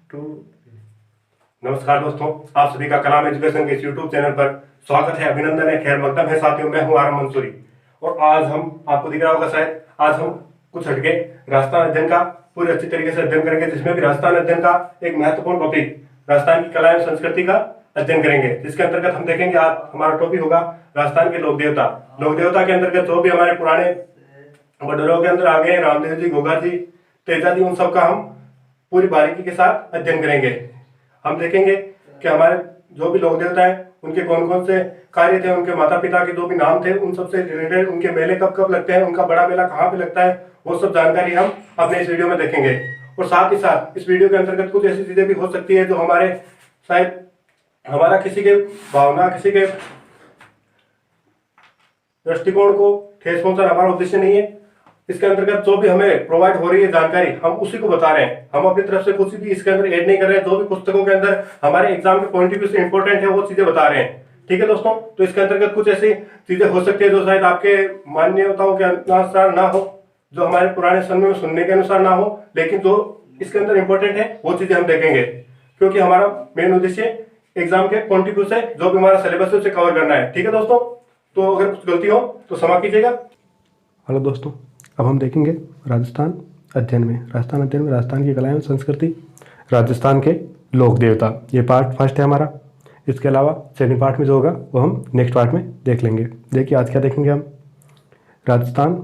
To. नमस्कार दोस्तों, आप सभी का कलाम एजुकेशन के इस यूट्यूब चैनल पर स्वागत है, अभिनंदन है, खैर मकदम है। साथियों, मैं हूं आरम मंसूरी और आज हम आपको दिख रहा होगा शायद, आज हम कुछ हटके राजस्थान अध्ययन का पूरी अच्छी तरीके से अध्ययन करेंगे, जिसमें भी राजस्थान अध्ययन का एक महत्वपूर्ण टॉपिक राजस्थान की कला एवं संस्कृति का अध्ययन करेंगे, जिसके अंतर्गत हम देखेंगे आज हमारा टॉपिक होगा राजस्थान के लोक देवता। लोक देवता के अंतर्गत जो भी हमारे पुराने बडोरों के अंदर आ गए, रामदेव जी, गोगा जी, तेजा जी, उन सबका हम पूरी बारीकी के साथ अध्ययन करेंगे। हम देखेंगे कि हमारे जो भी लोक देवता हैं उनके कौन कौन से कार्य थे, उनके माता पिता के जो भी नाम थे, उन सबसे रिलेटेड उनके मेले कब कब लगते हैं, उनका बड़ा मेला कहाँ पे लगता है, वो सब जानकारी हम अपने इस वीडियो में देखेंगे। और साथ ही साथ इस वीडियो के अंतर्गत कुछ ऐसी चीजें भी हो सकती है जो हमारे शायद हमारा किसी के भावना, किसी के दृष्टिकोण को ठेस पहुंचाना हमारा उद्देश्य नहीं है। इसके अंतर्गत जो भी हमें प्रोवाइड हो रही है जानकारी, हम उसी को बता रहे हैं। हम अपनी तरफ से कुछ भी इसके अंदर ऐड नहीं कर रहे हैं। जो भी पुस्तकों के अंदर हमारे एग्जाम के पॉइंट ऑफ व्यू से इंपॉर्टेंट है वो चीजें बता रहे हैं। ठीक है दोस्तों, तो इसके अंतर्गत कुछ ऐसी चीजें हो सकती है जो शायद आपके मान्यताओं के अनुसार ना हो, जो हमारे पुराने समय में सुनने के अनुसार ना हो, लेकिन जो इसके अंदर इंपॉर्टेंट है वो चीजें हम देखेंगे, क्योंकि हमारा मेन उद्देश्य एग्जाम के पॉइंट ऑफ व्यू से जो भी हमारा सिलेबस है उसे कवर करना है। ठीक है दोस्तों, तो अगर कुछ गलती हो तो क्षमा कीजिएगा। हेलो दोस्तों, अब हम देखेंगे राजस्थान अध्ययन में राजस्थान की कला एवं संस्कृति, राजस्थान के लोक देवता। ये पार्ट फर्स्ट है हमारा। इसके अलावा सेकंड पार्ट में जो होगा वो हम नेक्स्ट पार्ट में देख लेंगे। देखिए आज क्या देखेंगे हम, राजस्थान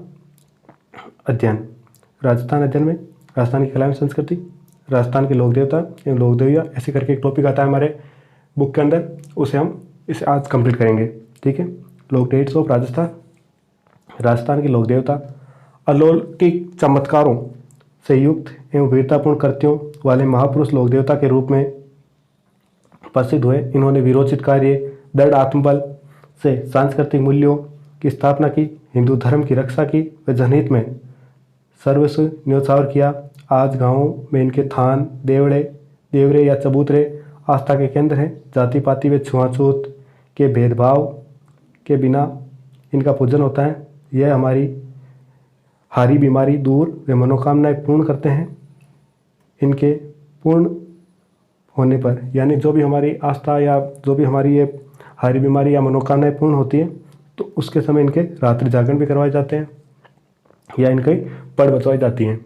अध्ययन। राजस्थान अध्ययन में राजस्थान की कला एवं संस्कृति, राजस्थान के लोक देवता एवं लोक देविया, ऐसे करके एक टॉपिक आता है हमारे बुक के अंदर, उसे हम इसे आज कंप्लीट करेंगे। ठीक है, लोक डेट्स ऑफ राजस्थान। राजस्थान के लोक देवता अलौकिक चमत्कारों से युक्त एवं वीरतापूर्ण कृत्यों वाले महापुरुष लोक देवता के रूप में प्रसिद्ध हुए। इन्होंने वीरोचित कार्य, दृढ़ आत्मबल से सांस्कृतिक मूल्यों की स्थापना की, हिंदू धर्म की रक्षा की व जनहित में सर्वस्व न्योछावर किया। आज गांवों में इनके थान, देवरे या चबूतरे आस्था के केंद्र हैं। जाति पाति व छुआछूत के भेदभाव के बिना इनका पूजन होता है। यह हमारी हारी बीमारी दूर व मनोकामनाएं पूर्ण करते हैं। इनके पूर्ण होने पर, यानी जो भी हमारी आस्था या जो भी हमारी ये हारी बीमारी या मनोकामनाएं पूर्ण होती है, तो उसके समय इनके रात्रि जागरण भी करवाए जाते हैं या इनके पढ़ बचवाई जाती हैं।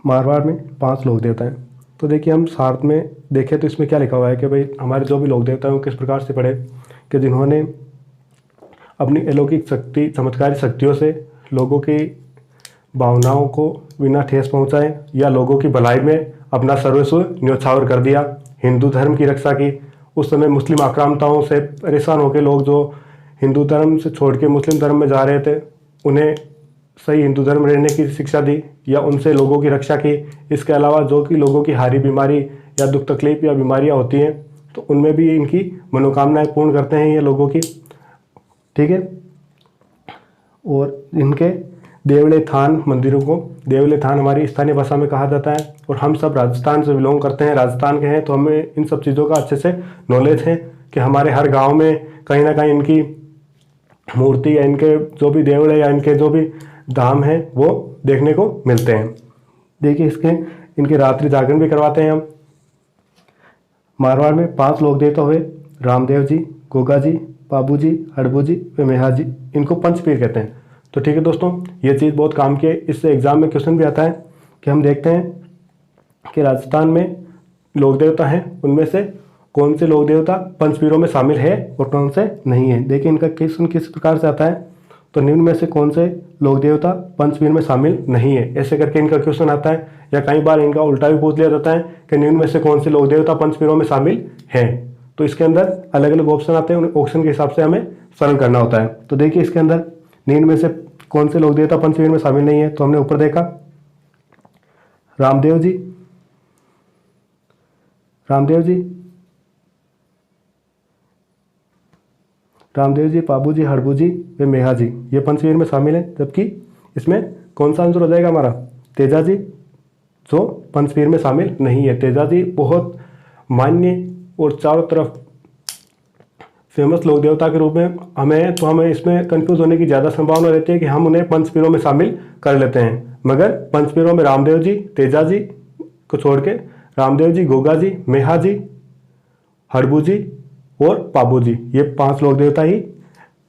मारवाड़ में 5 लोक देवता हैं। तो देखिए हम सार्थ में देखें तो इसमें क्या लिखा हुआ है कि भाई हमारे जो भी लोक देवता हैं वो किस प्रकार से पढ़े, कि जिन्होंने अपनी अलौकिक शक्ति, चमत्कारी शक्तियों से लोगों की भावनाओं को बिना ठेस पहुंचाए या लोगों की भलाई में अपना सर्वस्व न्योछावर कर दिया। हिंदू धर्म की रक्षा की। उस समय मुस्लिम आक्रामकताओं से परेशान होकर लोग जो हिंदू धर्म से छोड़ के मुस्लिम धर्म में जा रहे थे, उन्हें सही हिंदू धर्म रहने की शिक्षा दी या उनसे लोगों की रक्षा की। इसके अलावा जो कि लोगों की हारी बीमारी या दुख तकलीफ या बीमारियाँ होती हैं, तो उनमें भी इनकी मनोकामनाएं पूर्ण करते हैं ये लोगों की। ठीक है, और इनके देवले थान मंदिरों को, देवले थान हमारी स्थानीय भाषा में कहा जाता है। और हम सब राजस्थान से बिलोंग करते हैं, राजस्थान के हैं, तो हमें इन सब चीज़ों का अच्छे से नॉलेज है कि हमारे हर गांव में कहीं ना कहीं इनकी मूर्ति या इनके जो भी देवले या इनके जो भी धाम हैं वो देखने को मिलते हैं। देखिए इनके रात्रि जागरण भी करवाते हैं हम। मारवाड़ में 5 लोक देवता हुए, रामदेव जी, गोगा जी, बाबू जी, हड़बू जी व मेहा जी। इनको पंचपीर कहते हैं। तो ठीक है दोस्तों, ये चीज़ बहुत काम की है। इससे एग्जाम में क्वेश्चन भी आता है कि हम देखते हैं कि राजस्थान में लोक देवता हैं, उनमें से कौन से लोक देवता पंचपीरों में शामिल है और कौन से नहीं है। देखिए इनका क्वेश्चन किस प्रकार से आता है, तो निम्न में से कौन से लोक देवता पंचपीर में शामिल नहीं है, ऐसे करके इनका क्वेश्चन आता है। या कई बार इनका उल्टा भी पूछ लिया जाता है कि निम्न में से कौन से लोक देवता पंचपीरों में शामिल हैं। तो इसके अंदर अलग अलग ऑप्शन आते हैं, उन ऑप्शन के हिसाब से हमें सरल करना होता है। तो देखिए इसके अंदर निम्न में से कौन से लोक देवता पंचपीर में शामिल नहीं है, तो हमने ऊपर देखा रामदेव जी, बाबू जी, हड़बू जी व मेहा जी, ये पंचपीर में शामिल है। जबकि इसमें कौन सा आंसर हो जाएगा हमारा, तेजा जी, जो पंचपीर में शामिल नहीं है। तेजा जी बहुत मान्य और चारों तरफ फेमस लोक देवता के रूप में हमें इसमें कंफ्यूज होने की ज़्यादा संभावना रहती है कि हम उन्हें पंचपीरों में शामिल कर लेते हैं। मगर पंचपीरों में रामदेव जी, तेजा जी को छोड़ के रामदेव जी, गोगा जी, मेहा जी, हड़बू जी और पाबू जी, ये 5 लोक देवता ही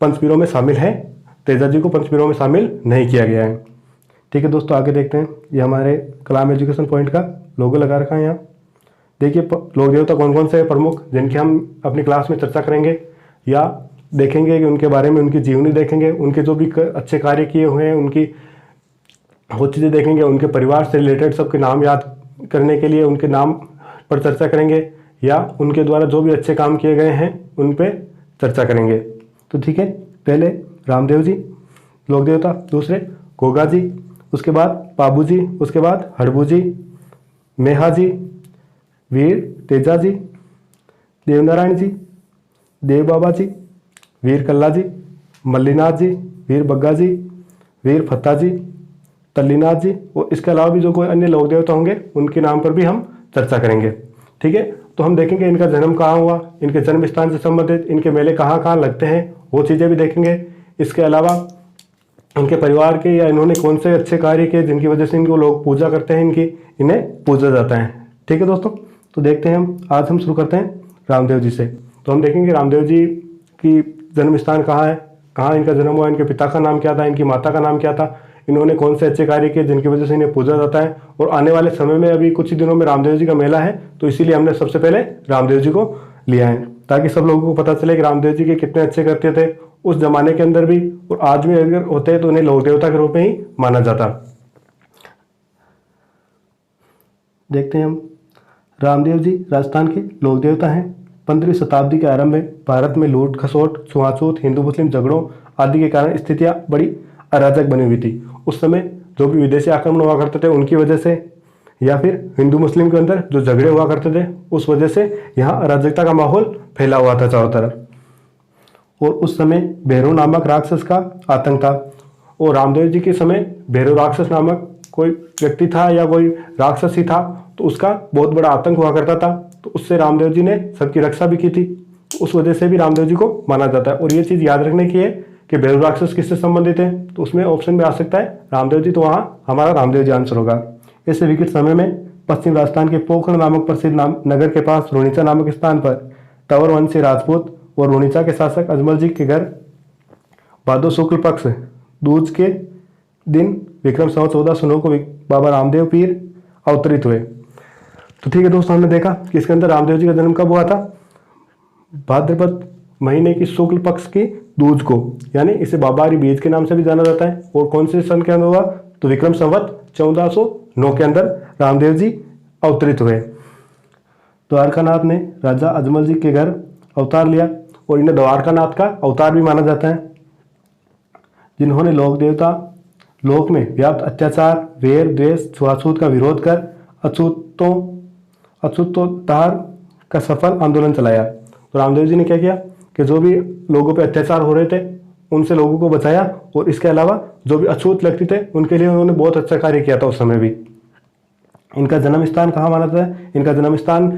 पंचपीरों में शामिल हैं। तेजा जी को पंचपीरों में शामिल नहीं किया गया है। ठीक है दोस्तों, आगे देखते हैं। ये हमारे कलाम एजुकेशन पॉइंट का लोगो लगा रखा है यहाँ। देखिए लोक देवता कौन कौन से प्रमुख जिनकी हम अपनी क्लास में चर्चा करेंगे या देखेंगे कि उनके बारे में, उनकी जीवनी देखेंगे, उनके जो भी अच्छे कार्य किए हुए हैं उनकी वो चीज़ें देखेंगे, उनके परिवार से रिलेटेड सबके नाम याद करने के लिए उनके नाम पर चर्चा करेंगे या उनके द्वारा जो भी अच्छे काम किए गए हैं उन पे चर्चा करेंगे। तो ठीक है, पहले रामदेव जी लोक देवता, दूसरे गोगा जी, उसके बाद पाबू जी, उसके बाद हड़बू जी, मेहा जी, वीर तेजा जी, देवनारायण जी, देव बाबा जी, वीर कल्ला जी, मल्लीनाथ जी, वीर बग्गा जी, वीर फत्ता जी, तल्लीनाथ जी, और इसके अलावा भी जो कोई अन्य लोक देवता होंगे उनके नाम पर भी हम चर्चा करेंगे। ठीक है, तो हम देखेंगे इनका जन्म कहाँ हुआ, इनके जन्म स्थान से संबंधित इनके मेले कहाँ कहाँ लगते हैं, वो चीज़ें भी देखेंगे। इसके अलावा उनके परिवार के या इन्होंने कौन से अच्छे कार्य किए जिनकी वजह से इनको लोग पूजा करते हैं, इन्हें पूजा जाता है। ठीक है दोस्तों, तो देखते हैं आज हम शुरू करते हैं रामदेव जी से। तो हम देखेंगे रामदेव जी की जन्म स्थान कहाँ है, कहाँ इनका जन्म हुआ, इनके पिता का नाम क्या था, इनकी माता का नाम क्या था, इन्होंने कौन से अच्छे कार्य किए जिनकी वजह से इन्हें पूजा जाता है। और आने वाले समय में अभी कुछ ही दिनों में रामदेव जी का मेला है, तो इसीलिए हमने सबसे पहले रामदेव जी को लिया है ताकि सब लोगों को पता चले कि रामदेव जी के कितने अच्छे करते थे उस जमाने के अंदर भी, और आज भी अगर होते हैं तो उन्हें लोक देवता के रूप में ही माना जाता। देखते हैं हम, रामदेव जी राजस्थान के लोक देवता हैं। 15वीं शताब्दी के आरंभ में भारत में लूट खसोट, छुआछूत, हिंदू मुस्लिम झगड़ों आदि के कारण स्थितियां बड़ी अराजक बनी हुई थी। उस समय जो भी विदेशी आक्रमण हुआ करते थे उनकी वजह से या फिर हिंदू मुस्लिम के अंदर जो झगड़े हुआ करते थे उस वजह से यहाँ अराजकता का माहौल फैला हुआ था चारों तरफ। और उस समय भैरव नामक राक्षस का आतंक था, और रामदेव जी के समय भैरव राक्षस नामक कोई व्यक्ति था या कोई राक्षस ही था, तो उसका बहुत बड़ा आतंक हुआ करता था। तो उससे रामदेव जी ने सबकी रक्षा भी की थी, तो उस वजह से भी रामदेव जी को माना जाता है। और ये चीज़ याद रखने की है कि भैरव राक्षस किससे संबंधित है, तो उसमें ऑप्शन में आ सकता है रामदेव जी, तो वहाँ हमारा रामदेव जी आंसर होगा। ऐसे विकट समय में पश्चिम राजस्थान के पोखरण नामक प्रसिद्ध नगर के पास रोनिचा नामक स्थान पर तंवर वंशी राजपूत और रोनिचा के शासक अजमल जी के घर भादो शुक्ल पक्ष दूज के दिन विक्रम संवत 1409 को बाबा रामदेव पीर अवतरित हुए। तो ठीक है दोस्तों, हमने देखा कि इसके अंदर रामदेव जी का जन्म कब हुआ था, भाद्रपद महीने की शुक्ल पक्ष की दूज को, यानी इसे बाबारी बीज के नाम से भी जाना जाता है। और कौन से सन के अंदर हुआ, तो विक्रम संवत 1409 के अंदर रामदेव जी अवतरित हुए। द्वारकानाथ ने राजा अजमल जी के घर अवतार लिया, और इन्हें द्वारकानाथ का अवतार भी माना जाता है, जिन्होंने लोक देवता लोक में व्याप्त अत्याचार, वेर, द्वेष, छुआछूत का विरोध कर अछूतोद्धार का सफल आंदोलन चलाया। तो रामदेव जी ने क्या किया कि जो भी लोगों पे अत्याचार हो रहे थे उनसे लोगों को बचाया, और इसके अलावा जो भी अछूत व्यक्ति थे उनके लिए उन्होंने बहुत अच्छा कार्य किया था उस समय भी। इनका जन्म स्थान कहाँ माना जाता है, इनका जन्म स्थान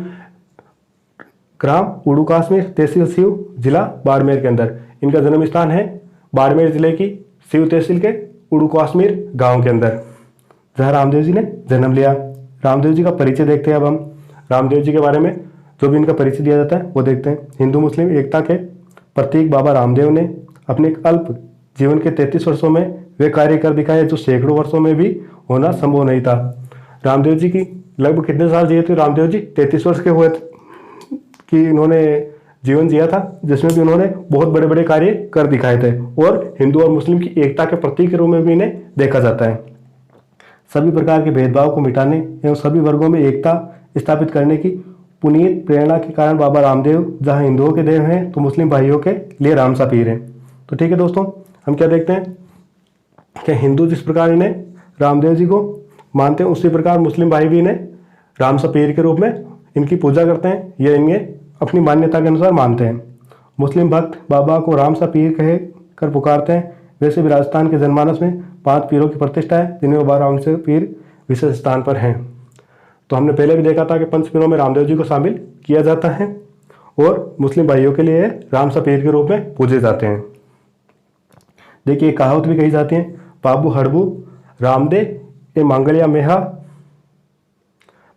ग्राम उड़ू काश्मीर, तहसील सिव, जिला बाड़मेर के अंदर इनका जन्म स्थान है। बाड़मेर जिले की सिव तहसील के उड़ू काश्मीर गांव के अंदर जहाँ रामदेव जी ने जन्म लिया। रामदेव जी का परिचय देखते हैं अब हम। रामदेव जी के बारे में जो भी इनका परिचय दिया जाता है वो देखते हैं। हिंदू मुस्लिम एकता के प्रतीक बाबा रामदेव ने अपने अल्प जीवन के 33 वर्षों में वे कार्य कर दिखाए जो सैकड़ों वर्षों में भी होना संभव नहीं था। रामदेव जी की लगभग कितने साल जिए थे रामदेव जी, 33 वर्ष के हुए कि इन्होंने जीवन जिया था, जिसमें भी उन्होंने बहुत बड़े बड़े कार्य कर दिखाए थे, और हिंदू और मुस्लिम की एकता के प्रतीक के रूप में भी इन्हें देखा जाता है। सभी प्रकार के भेदभाव को मिटाने एवं सभी वर्गों में एकता स्थापित करने की पुनीत प्रेरणा के कारण बाबा रामदेव जहां हिंदुओं के देव हैं तो मुस्लिम भाइयों के लिए रामसा पीर हैं। तो ठीक है दोस्तों, हम क्या देखते हैं कि हिंदू जिस प्रकार इन्हें रामदेव जी को मानते हैं उसी प्रकार मुस्लिम भाई भी इन्हें रामसा पीर के रूप में इनकी पूजा करते हैं, या इन्हें अपनी मान्यता के अनुसार मानते हैं। मुस्लिम भक्त बाबा को रामसा पीर कह कर पुकारते हैं। वैसे भी राजस्थान के जनमानस में 5 पीरों की प्रतिष्ठा है, जिनमें बाबा रामसा पीर विशेष स्थान पर हैं। तो हमने पहले भी देखा था कि 5 पीरों में रामदेव जी को शामिल किया जाता है, और मुस्लिम भाइयों के लिए रामसा पीर के रूप में पूजे जाते हैं। देखिए कहावत भी कही जाती है, पाबू हड़बू रामदे ए मांगलिया मेहा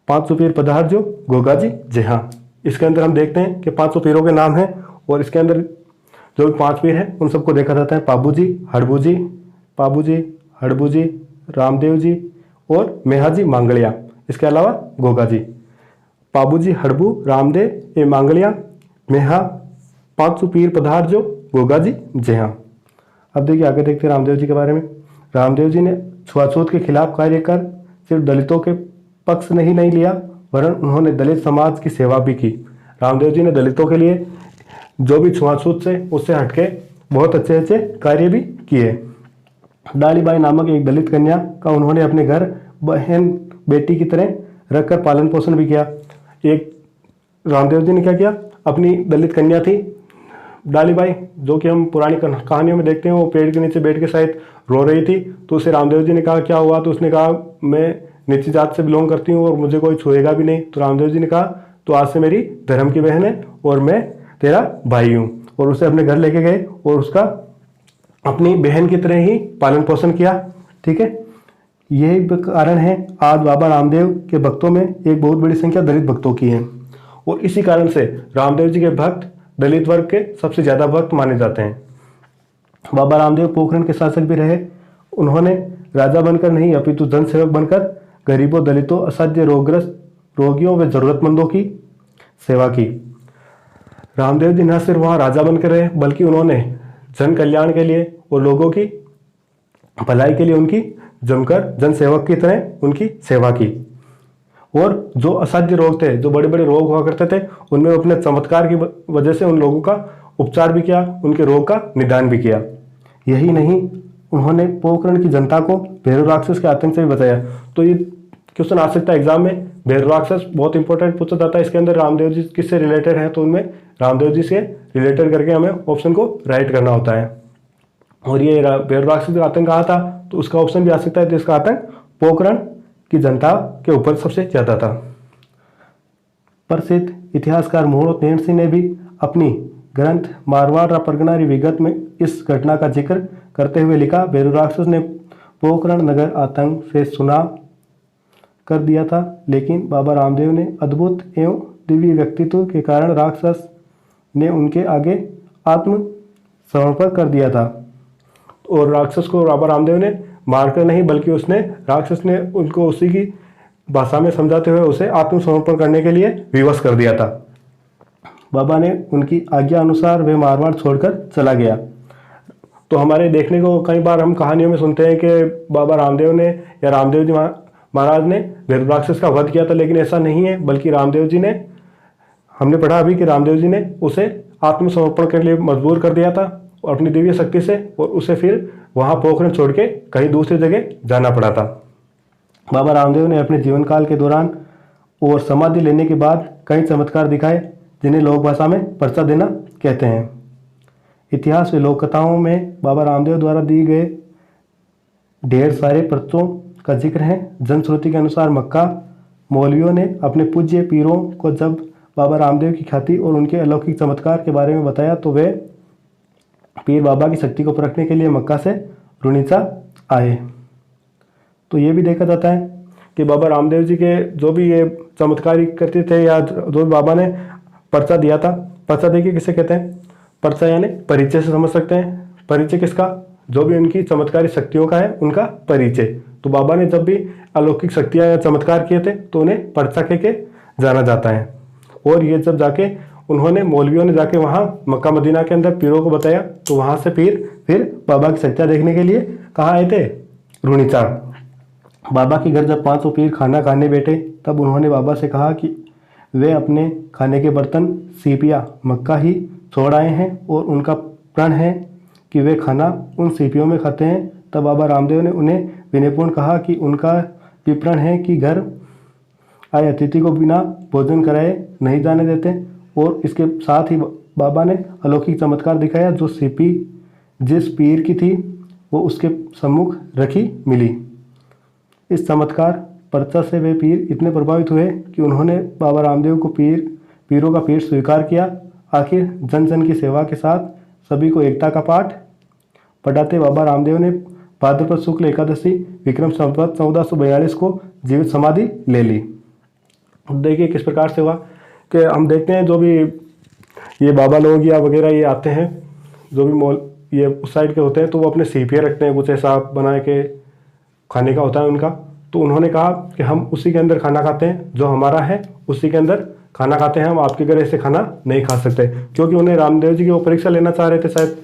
500 पीर पधार जो गोगा जी जय हाँ। इसके अंदर हम देखते हैं कि 500 पीरों के नाम हैं और इसके अंदर जो भी 5 पीर हैं उन सबको देखा जाता है। पाबू जी, हड़बू जी, रामदेव जी और मेहा जी मांगलिया। इसके अलावा गोगा जी। पाबू जी, हड़बू, रामदेव ये मांगलिया, मेहा, 500 पीर पधार जो गोगा जी जय हाँ। अब देखिए आगे देखते हैं रामदेव जी के बारे में। रामदेव जी ने छुआछूत के खिलाफ कार्य कर सिर्फ दलितों के पक्ष नहीं लिया वरन उन्होंने दलित समाज की सेवा भी की। रामदेव जी ने दलितों के लिए जो भी छुआछूत से उससे हटके बहुत अच्छे अच्छे कार्य भी किए। डालीबाई नामक एक दलित कन्या का उन्होंने अपने घर बहन बेटी की तरह रखकर पालन पोषण भी किया। एक रामदेव जी ने क्या किया, अपनी दलित कन्या थी डालीबाई, जो कि हम पुरानी कहानियों में देखते हैं, वो पेड़ के नीचे बैठ के शायद रो रही थी। तो उसे रामदेव जी ने कहा क्या हुआ, तो उसने कहा मैं नीची जात से बिलोंग करती हूँ और मुझे कोई छुएगा भी नहीं। तो रामदेव जी ने कहा तो आज से मेरी धर्म की बहन है और मैं तेरा भाई हूँ, और उसे अपने घर लेके गए और उसका अपनी बहन की तरह ही पालन पोषण किया। ठीक है, यही कारण है आज बाबा रामदेव के भक्तों में एक बहुत बड़ी संख्या दलित भक्तों की है, और इसी कारण से रामदेव जी के भक्त दलित वर्ग के सबसे ज्यादा भक्त माने जाते हैं। बाबा रामदेव पोखरण के शासक भी रहे। उन्होंने राजा बनकर नहीं अपितु जन सेवक बनकर गरीबों, दलितों, असाध्य रोगग्रस्त रोगियों व जरूरतमंदों की सेवा की। रामदेव जी न सिर्फ वहां राजा बनकर रहे बल्कि उन्होंने जन कल्याण के लिए और लोगों की भलाई के लिए उनकी जमकर जन सेवक की तरह उनकी सेवा की। और जो असाध्य रोग थे, जो बड़े बड़े रोग हुआ करते थे, उनमें अपने चमत्कार की वजह से उन लोगों का उपचार भी किया, उनके रोग का निदान भी किया। यही नहीं, उन्होंने पोखरण की जनता को भैरव राक्षस के आतंक से भी बचाया। तो ये क्वेश्चन आ सकता है एग्जाम में, भैरव राक्षस बहुत इंपॉर्टेंट पूछा जाता है। इसके अंदर रामदेव जी किससे रिलेटेड है, तो उनमें रामदेव जी से रिलेटेड करके हमें ऑप्शन को राइट करना होता है। और ये भैरव राक्षस का आतंक कहा था, तो उसका ऑप्शन भी आ सकता है। तो इसका आतंक पोखरण की जनता के ऊपर सबसे ज्यादा था। प्रसिद्ध इतिहासकार मोहन नैन सिंह ने भी अपनी ग्रंथ मारवाड़ परगना विगत में इस घटना का जिक्र करते हुए लिखा, भैरव राक्षस ने पोखरण नगर आतंक से सुना कर दिया था, लेकिन बाबा रामदेव ने अद्भुत एवं दिव्य व्यक्तित्व के कारण राक्षस ने उनके आगे आत्मसमर्पण कर दिया था। और राक्षस को बाबा रामदेव ने मारकर नहीं बल्कि उसने राक्षस ने उनको उसी की भाषा में समझाते हुए उसे आत्मसमर्पण करने के लिए विवश कर दिया था। बाबा ने उनकी आज्ञा अनुसार वे मारवाड़ छोड़कर चला गया। तो हमारे देखने को कई बार हम कहानियों में सुनते हैं कि बाबा रामदेव ने या रामदेव जी महाराज ने भैरव राक्षस का वध किया था, लेकिन ऐसा नहीं है। बल्कि रामदेव जी ने, हमने पढ़ा अभी कि रामदेव जी ने उसे आत्मसमर्पण के लिए मजबूर कर दिया था अपनी दिव्य शक्ति से, और उसे फिर वहां पोखरण छोड़ के कहीं दूसरी जगह जाना पड़ा था। बाबा रामदेव ने अपने जीवन काल के दौरान और समाधि लेने के बाद कई चमत्कार दिखाए, जिन्हें लोक भाषा में पर्चा देना कहते हैं। इतिहास व लोक कथाओं में बाबा रामदेव द्वारा दिए गए ढेर सारे पर्चों का जिक्र है। जनश्रुति के अनुसार मक्का मौलवियों ने अपने पूज्य पीरों को जब बाबा रामदेव की ख्याति और उनके अलौकिक चमत्कार के बारे में बताया, तो वे पीर बाबा की शक्ति को परखने के लिए मक्का से रुनीचा आए। तो ये भी देखा जाता है कि बाबा रामदेव जी के जो भी ये चमत्कारी करते थे, या जो भी बाबा ने पर्चा दिया था, पर्चा देखिए किसे कहते हैं, पर्चा यानी परिचय से समझ सकते हैं। परिचय किसका, जो भी उनकी चमत्कारी शक्तियों का है उनका परिचय। तो बाबा ने जब भी अलौकिक शक्तियां या चमत्कार किए थे तो उन्हें पर्चा कह के जाना जाता है। और ये जब जाके उन्होंने मौलवियों ने जाके वहाँ मक्का मदीना के अंदर पीरों को बताया, तो वहाँ से पीर फिर बाबा की शक्तियाँ देखने के लिए कहाँ आए थे, रुनीचा। बाबा के घर जब 500 पीर खाना खाने बैठे, तब उन्होंने बाबा से कहा कि वे अपने खाने के बर्तन सीपियाँ मक्का ही छोड़ आए हैं और उनका प्रण है कि वे खाना उन सीपियों में खाते हैं। तब बाबा रामदेव ने उन्हें विनयपूर्ण कहा कि उनका भी प्रण है कि घर आए अतिथि को बिना भोजन कराए नहीं जाने देते। और इसके साथ ही बाबा ने अलौकिक चमत्कार दिखाया, जो सीपी जिस पीर की थी वो उसके सम्मुख रखी मिली। इस चमत्कार पर्चा से वे पीर इतने प्रभावित हुए कि उन्होंने बाबा रामदेव को पीरों का पीर स्वीकार किया। आखिर जन जन की सेवा के साथ सभी को एकता का पाठ पढ़ाते बाबा रामदेव ने भाद्रपद शुक्ल एकादशी विक्रम संवत 1442 को जीवित समाधि ले ली। देखिए किस प्रकार से हुआ कि हम देखते हैं जो भी ये बाबा लोग या वगैरह ये आते हैं, जो भी मॉल ये उस साइड के होते हैं, तो वो अपने सीपिया रखते हैं, कुछ ऐसा बना के खाने का होता है उनका। तो उन्होंने कहा कि हम उसी के अंदर खाना खाते हैं, जो हमारा है उसी के अंदर खाना खाते हैं, हम आपके घर ऐसे खाना नहीं खा सकते। क्योंकि उन्हें रामदेव जी की वो परीक्षा लेना चाह रहे थे शायद,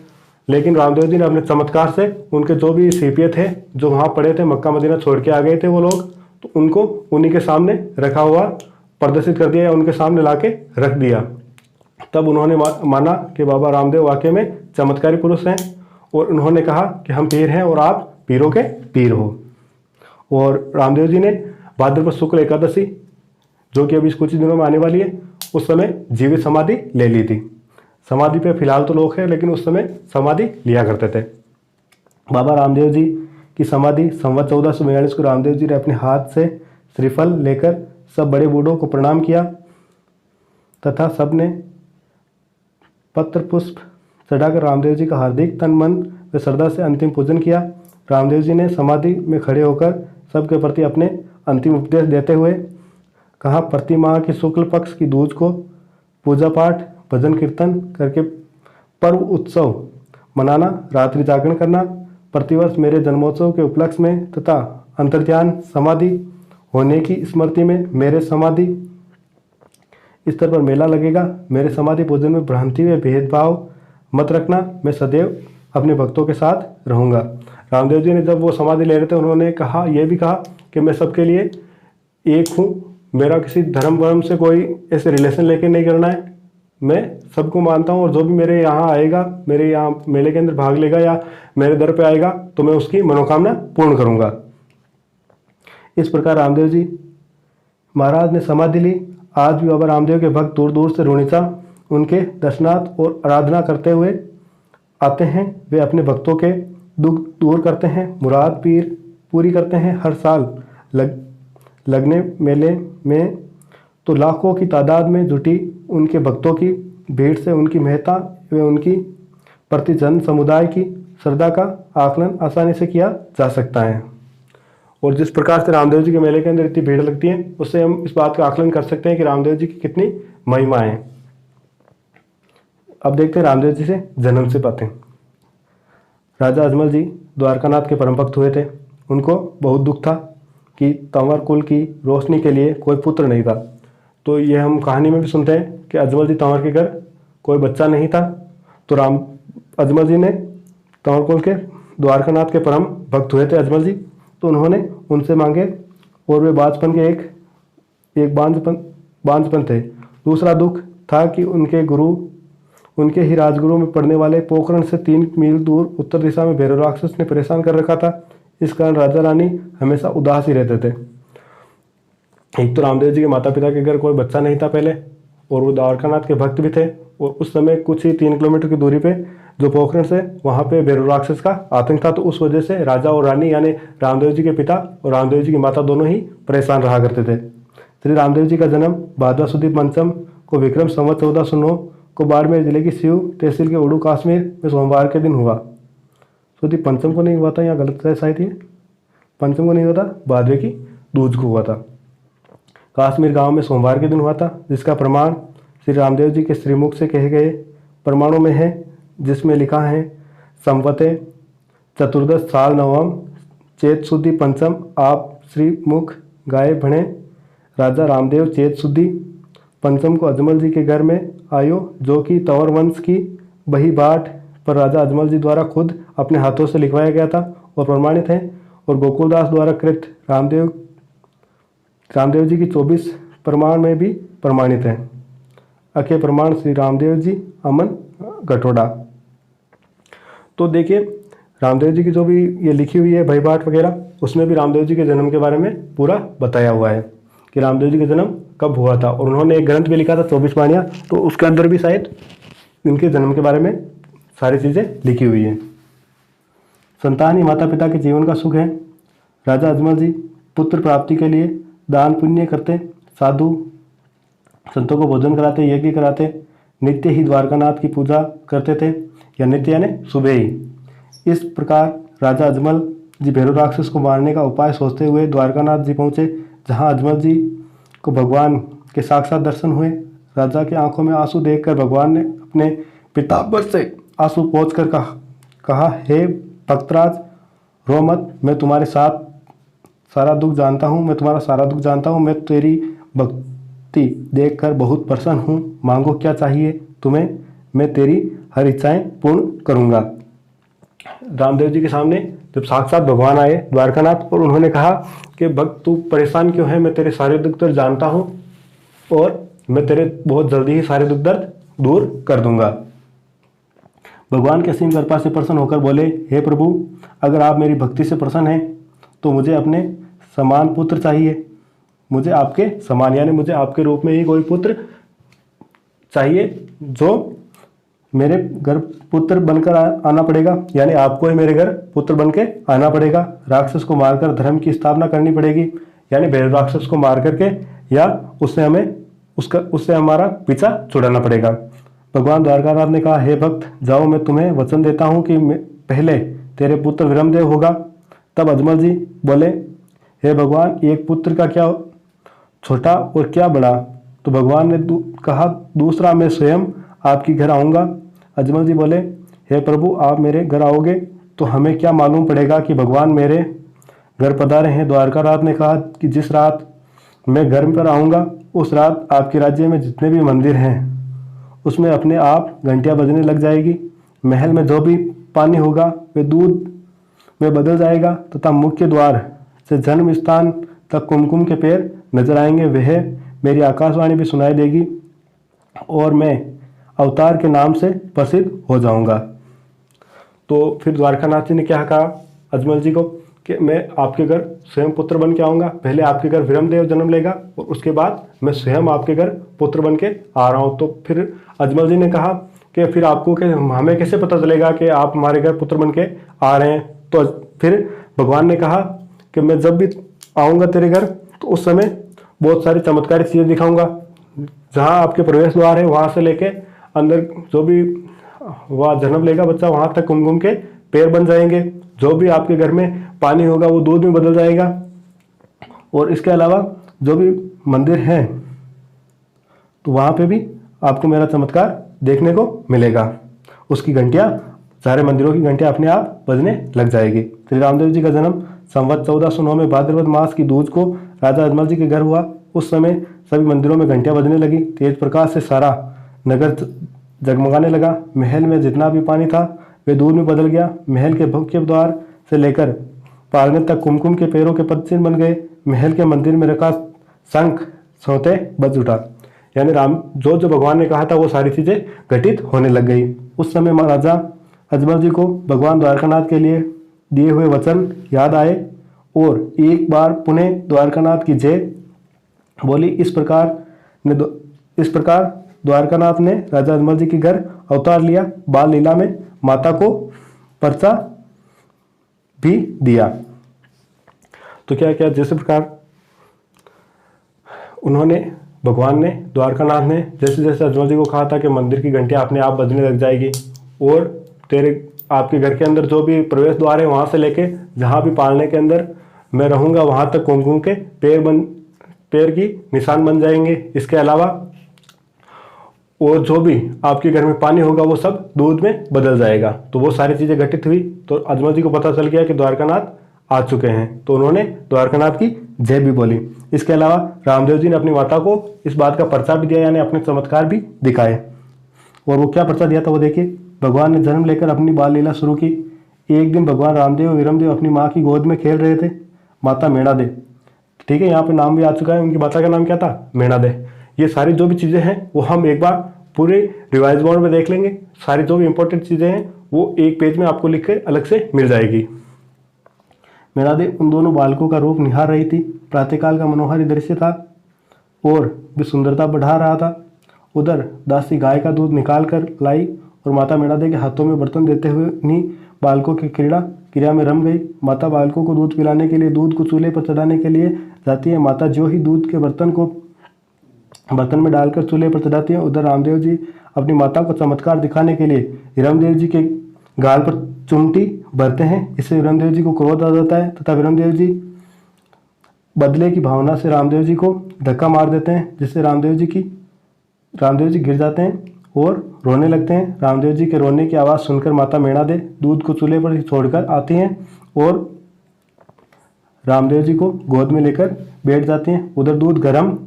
लेकिन रामदेव जी ने अपने चमत्कार से उनके जो भी सीपिया थे जो वहाँ पड़े थे, मक्का मदीना छोड़ के आ गए थे वो लोग, तो उनको उन्हीं के सामने रखा हुआ प्रदर्शित कर दिया या उनके सामने ला के रख दिया। तब उन्होंने माना कि बाबा रामदेव वाकई में चमत्कारी पुरुष हैं, और उन्होंने कहा कि हम पीर हैं और आप पीरों के पीर हो। और रामदेव जी ने भाद्रपद शुक्ल एकादशी, जो कि अभी कुछ ही दिनों में आने वाली है, उस समय जीवित समाधि ले ली थी। समाधि पे फिलहाल तो लोग हैं, लेकिन उस समय समाधि लिया करते थे। बाबा रामदेव जी की समाधि संवत 1442 को रामदेव जी ने अपने हाथ से श्रीफल लेकर सब बड़े बूढ़ों को प्रणाम किया तथा सबने पत्र पुष्प चढ़ाकर रामदेव जी का हार्दिक तन मन व श्रद्धा से अंतिम पूजन किया। रामदेव जी ने समाधि में खड़े होकर सबके प्रति अपने अंतिम उपदेश देते हुए कहा, प्रति माह की शुक्ल पक्ष की दूज को पूजा पाठ भजन कीर्तन करके पर्व उत्सव मनाना, रात्रि जागरण करना, प्रतिवर्ष मेरे जन्मोत्सव के उपलक्ष्य में तथा अंतर्ध्यान समाधि होने की स्मृति में मेरे समाधि स्तर पर मेला लगेगा। मेरे समाधि पूजन में भ्रांति व भेदभाव मत रखना, मैं सदैव अपने भक्तों के साथ रहूँगा। रामदेव जी ने जब वो समाधि ले रहे थे, उन्होंने कहा, यह भी कहा कि मैं सबके लिए एक हूँ, मेरा किसी धर्म वर्म से कोई ऐसे रिलेशन लेके नहीं करना है, मैं सबको मानता हूँ, और जो भी मेरे यहाँ आएगा, मेरे यहाँ मेले के अंदर भाग लेगा या मेरे दर पे आएगा, तो मैं उसकी मनोकामना पूर्ण करूँगा। इस प्रकार रामदेव जी महाराज ने समाधि ली। आज भी बाबा रामदेव के भक्त दूर दूर से रुणिचा उनके दर्शनार्थ और आराधना करते हुए आते हैं। वे अपने भक्तों के दुख दूर करते हैं, मुराद पीर पूरी करते हैं। हर साल लगने मेले में तो लाखों की तादाद में जुटी उनके भक्तों की भीड़ से उनकी महत्ता व उनकी प्रति जन समुदाय की श्रद्धा का आकलन आसानी से किया जा सकता है। और जिस प्रकार से रामदेव जी के मेले के अंदर इतनी भीड़ लगती है, उससे हम इस बात का आकलन कर सकते हैं कि रामदेव जी की कितनी महिमा है। अब देखते हैं रामदेव जी से जन्म से बातें। राजा अजमल जी द्वारकानाथ के परम भक्त हुए थे। उनको बहुत दुख था कि तंवर कुल की रोशनी के लिए कोई पुत्र नहीं था। तो ये हम कहानी में भी सुनते हैं कि अजमल जी तंवर के घर कोई बच्चा नहीं था, तो अजमल जी ने तंवर कुल के द्वारकानाथ के परम भक्त हुए थे अजमल जी, तो उन्होंने उनसे मांगे, और वे बांझपन के एक बांझपन थे। दूसरा दुख था कि उनके ही राजगुरु में पड़ने वाले पोखरण से 3 मील दूर उत्तर दिशा में भैरव राक्षस ने परेशान कर रखा था। इस कारण राजा रानी हमेशा उदास ही रहते थे। एक तो रामदेव जी के माता पिता के घर कोई बच्चा नहीं था पहले, और वो द्वारकानाथ के भक्त भी थे, और उस समय कुछ ही 3 किलोमीटर की दूरी पे जो पोखरण से वहाँ पे भैरव राक्षस का आतंक था। तो उस वजह से राजा और रानी यानी रामदेव जी के पिता और रामदेव जी की माता दोनों ही परेशान रहा करते थे। श्री रामदेव जी का जन्म भाद्रपद शुक्ल पंचम को विक्रम संवत 1409 को बाड़मेर जिले की शिव तहसील के उड़ू कश्मीर में सोमवार के दिन हुआ। शुक्ल पंचम को नहीं हुआ था, यहाँ गलत है शायद, ये पंचम को नहीं हुआ था, भाद्र की दूज को हुआ था। कश्मीर गांव में सोमवार के दिन हुआ था, जिसका प्रमाण श्री रामदेव जी के श्रीमुख से कहे गए प्रमाणों में है, जिसमें लिखा है, संवते चतुर्दश साल नवम चेत शुद्धि पंचम आप श्रीमुख गाये भणे राजा रामदेव चेत शुद्धि पंचम को अजमल जी के घर में आयो, जो कि तंवर वंश की बही बाट पर राजा अजमल जी द्वारा खुद अपने हाथों से लिखवाया गया था और प्रमाणित है, और गोकुलदास द्वारा कृत रामदेव जी की 24 प्रमाण में भी प्रमाणित है। अखे प्रमाण श्री रामदेव जी अमन गठोड़ा। तो देखिए रामदेव जी की जो भी ये लिखी हुई है भईबाट वगैरह, उसमें भी रामदेव जी के जन्म के बारे में पूरा बताया हुआ है कि रामदेव जी का जन्म कब हुआ था। और उन्होंने एक ग्रंथ भी लिखा था 24 वाणियाँ, तो उसके अंदर भी शायद इनके जन्म के बारे में सारी चीज़ें लिखी हुई हैं। संतान ही माता पिता के जीवन का सुख है। राजा अजमल जी पुत्र प्राप्ति के लिए दान पुण्य करते, साधु संतों को भोजन कराते, यज्ञ कराते, नित्य ही द्वारकानाथ की पूजा करते थे, या नित्य यानी सुबह ही। इस प्रकार राजा अजमल जी भैरव राक्षस को मारने का उपाय सोचते हुए द्वारकानाथ जी पहुँचे, जहाँ अजमल जी को भगवान के साक्षात दर्शन हुए। राजा की आंखों में आंसू देखकर भगवान ने अपने पीताम्बर से आंसू पोंछकर कहा, हे भक्तराज, रो मत, मैं तुम्हारे साथ सारा दुख जानता हूँ, मैं तुम्हारा सारा दुख जानता हूँ। मैं तेरी भक्ति देखकर बहुत प्रसन्न हूँ। मांगो क्या चाहिए तुम्हें, मैं तेरी हर इच्छाएं पूर्ण करूँगा। रामदेव जी के सामने जब साक्षात भगवान आए द्वारकानाथ, और उन्होंने कहा कि भक्त तू परेशान क्यों है, मैं तेरे सारे दुख दर्द जानता हूँ और मैं तेरे बहुत जल्दी ही सारे दुख दर्द दूर कर दूंगा। भगवान के असीम कृपा से प्रसन्न होकर बोले, हे प्रभु, अगर आप मेरी भक्ति से प्रसन्न हैं तो मुझे अपने समान पुत्र चाहिए। मुझे आपके समान यानी मुझे आपके रूप में ही कोई पुत्र चाहिए जो मेरे घर पुत्र बनकर आना पड़ेगा, यानी आपको ही मेरे घर पुत्र बनके आना पड़ेगा। राक्षस को मारकर धर्म की स्थापना करनी पड़ेगी, यानी भैरव राक्षस को मार करके या उससे हमारा पीछा छुड़ाना पड़ेगा। भगवान द्वारकानाथ ने कहा, हे भक्त, जाओ, मैं तुम्हें वचन देता हूँ कि पहले तेरे पुत्र विरमदेव होगा। तब अजमल जी बोले, हे भगवान, एक पुत्र का क्या छोटा और क्या बड़ा। तो भगवान ने कहा, दूसरा मैं स्वयं आपके घर आऊँगा। अजमल जी बोले, हे प्रभु, आप मेरे घर आओगे तो हमें क्या मालूम पड़ेगा कि भगवान मेरे घर पधारे हैं। द्वारकानाथ ने कहा कि जिस रात मैं घर पर आऊँगा उस रात आपके राज्य में जितने भी मंदिर हैं उसमें अपने आप घंटियाँ बजने लग जाएगी। महल में जो भी पानी होगा वह दूध में बदल जाएगा तथा मुख्य द्वार से जन्म स्थान तक कुमकुम के पेड़ नजर आएंगे। वह मेरी आकाशवाणी भी सुनाई देगी और मैं अवतार के नाम से प्रसिद्ध हो जाऊंगा। तो फिर द्वारकानाथ जी ने क्या कहा अजमल जी को कि मैं आपके घर स्वयं पुत्र बन के आऊँगा। पहले आपके घर विरमदेव जन्म लेगा और उसके बाद मैं स्वयं आपके घर पुत्र बन के आ रहा हूँ। तो फिर अजमल जी ने कहा कि फिर आपको हमें कैसे पता चलेगा कि आप हमारे घर पुत्र बन के आ रहे हैं। तो फिर भगवान ने कहा कि मैं जब भी आऊँगा तेरे घर तो उस समय बहुत सारी चमत्कारी चीज़ें दिखाऊंगा। जहाँ आपके प्रवेश द्वार है वहाँ से लेके अंदर जो भी वहाँ जन्म लेगा बच्चा वहाँ तक कुमकुम के पेड़ बन जाएंगे। जो भी आपके घर में पानी होगा वो दूध में बदल जाएगा। और इसके अलावा जो भी मंदिर हैं तो वहाँ पे भी आपको मेरा चमत्कार देखने को मिलेगा। उसकी घंटियाँ, सारे मंदिरों की घंटियाँ अपने आप बजने लग जाएगी। श्री रामदेव जी का जन्म संवत 1409 में भाद्रपद मास की दूज को राजा अजमल जी के घर हुआ। उस समय सभी मंदिरों में घंटियाँ बजने लगी। तेज प्रकाश से सारा नगर जगमगाने लगा। महल में जितना भी पानी था वे दूध में बदल गया। महल के मुख्य द्वार से लेकर पालने तक कुमकुम के पेड़ों के पदचिन्ह बन गए। महल के मंदिर में रखा शंख सोते बज उठा, यानी राम जो भगवान ने कहा था वो सारी चीजें घटित होने लग गई। उस समय महाराजा अजमल जी को भगवान द्वारकानाथ के लिए दिए हुए वचन याद आए और एक बार पुनः द्वारकानाथ की जय बोली। इस प्रकार द्वारकानाथ ने राजा अजमल जी के घर अवतार लिया। बाल लीला में माता को पर्चा भी दिया। तो क्या क्या जैसे प्रकार उन्होंने भगवान ने द्वारकानाथ ने जैसे जैसे अजमल जी को कहा था कि मंदिर की घंटियाँ अपने आप बजने लग जाएगी और तेरे आपके घर के अंदर जो भी प्रवेश द्वार है वहाँ से लेके जहाँ भी पालने के अंदर मैं रहूँगा वहाँ तक कुमकुम के पैर की निशान बन जाएंगे। इसके अलावा और जो भी आपके घर में पानी होगा वो सब दूध में बदल जाएगा। तो वो सारी चीज़ें घटित हुई। तो अजमल जी को पता चल गया कि द्वारकानाथ आ चुके हैं। तो उन्होंने द्वारकानाथ की जय भी बोली। इसके अलावा रामदेव जी ने अपनी माता को इस बात का पर्चा भी दिया, यानी अपने चमत्कार भी दिखाए। और वो क्या पर्चा दिया था वो देखिए। भगवान ने जन्म लेकर अपनी बाल लीला शुरू की। एक दिन भगवान रामदेव विरमदेव अपनी माँ की गोद में खेल रहे थे। माता मेणा दे, ठीक है, यहाँ पे नाम भी आ चुका है। उनकी माता का नाम क्या था? मेणा दे। ये सारी जो भी चीज़ें हैं वो हम एक बार पूरे रिवाइज बोर्ड में देख लेंगे। सारी जो भी इंपॉर्टेंट चीज़ें हैं वो एक पेज में आपको लिख के अलग से मिल जाएगी। मेणा दे उन दोनों बालकों का रूप निहार रही थी। प्रातःकाल का मनोहारी दृश्य था और भी सुंदरता बढ़ा रहा था। उधर दासी गाय का दूध निकाल कर लाई और माता मेणा दे के हाथों में बर्तन देते हुए उन्हीं बालकों की क्रिया में रम गई। माता बालकों को दूध पिलाने के लिए दूध को चूल्हे पर चढ़ाने के लिए जाती है। माता जो ही दूध के बर्तन में डालकर चूल्हे पर चढ़ाती है, उधर रामदेव जी अपनी माता को चमत्कार दिखाने के लिए विरमदेव जी के गाल पर चुमटी भरते हैं। इससे विरमदेव जी को क्रोध आ जाता है तथा विरमदेव जी बदले की भावना से रामदेव जी को धक्का मार देते हैं, जिससे रामदेव जी गिर जाते हैं और रोने लगते हैं। रामदेव जी के रोने की आवाज़ सुनकर माता मेणा दे दूध को चूल्हे पर छोड़कर आती हैं और रामदेव जी को गोद में लेकर बैठ जाती हैं। उधर दूध गर्म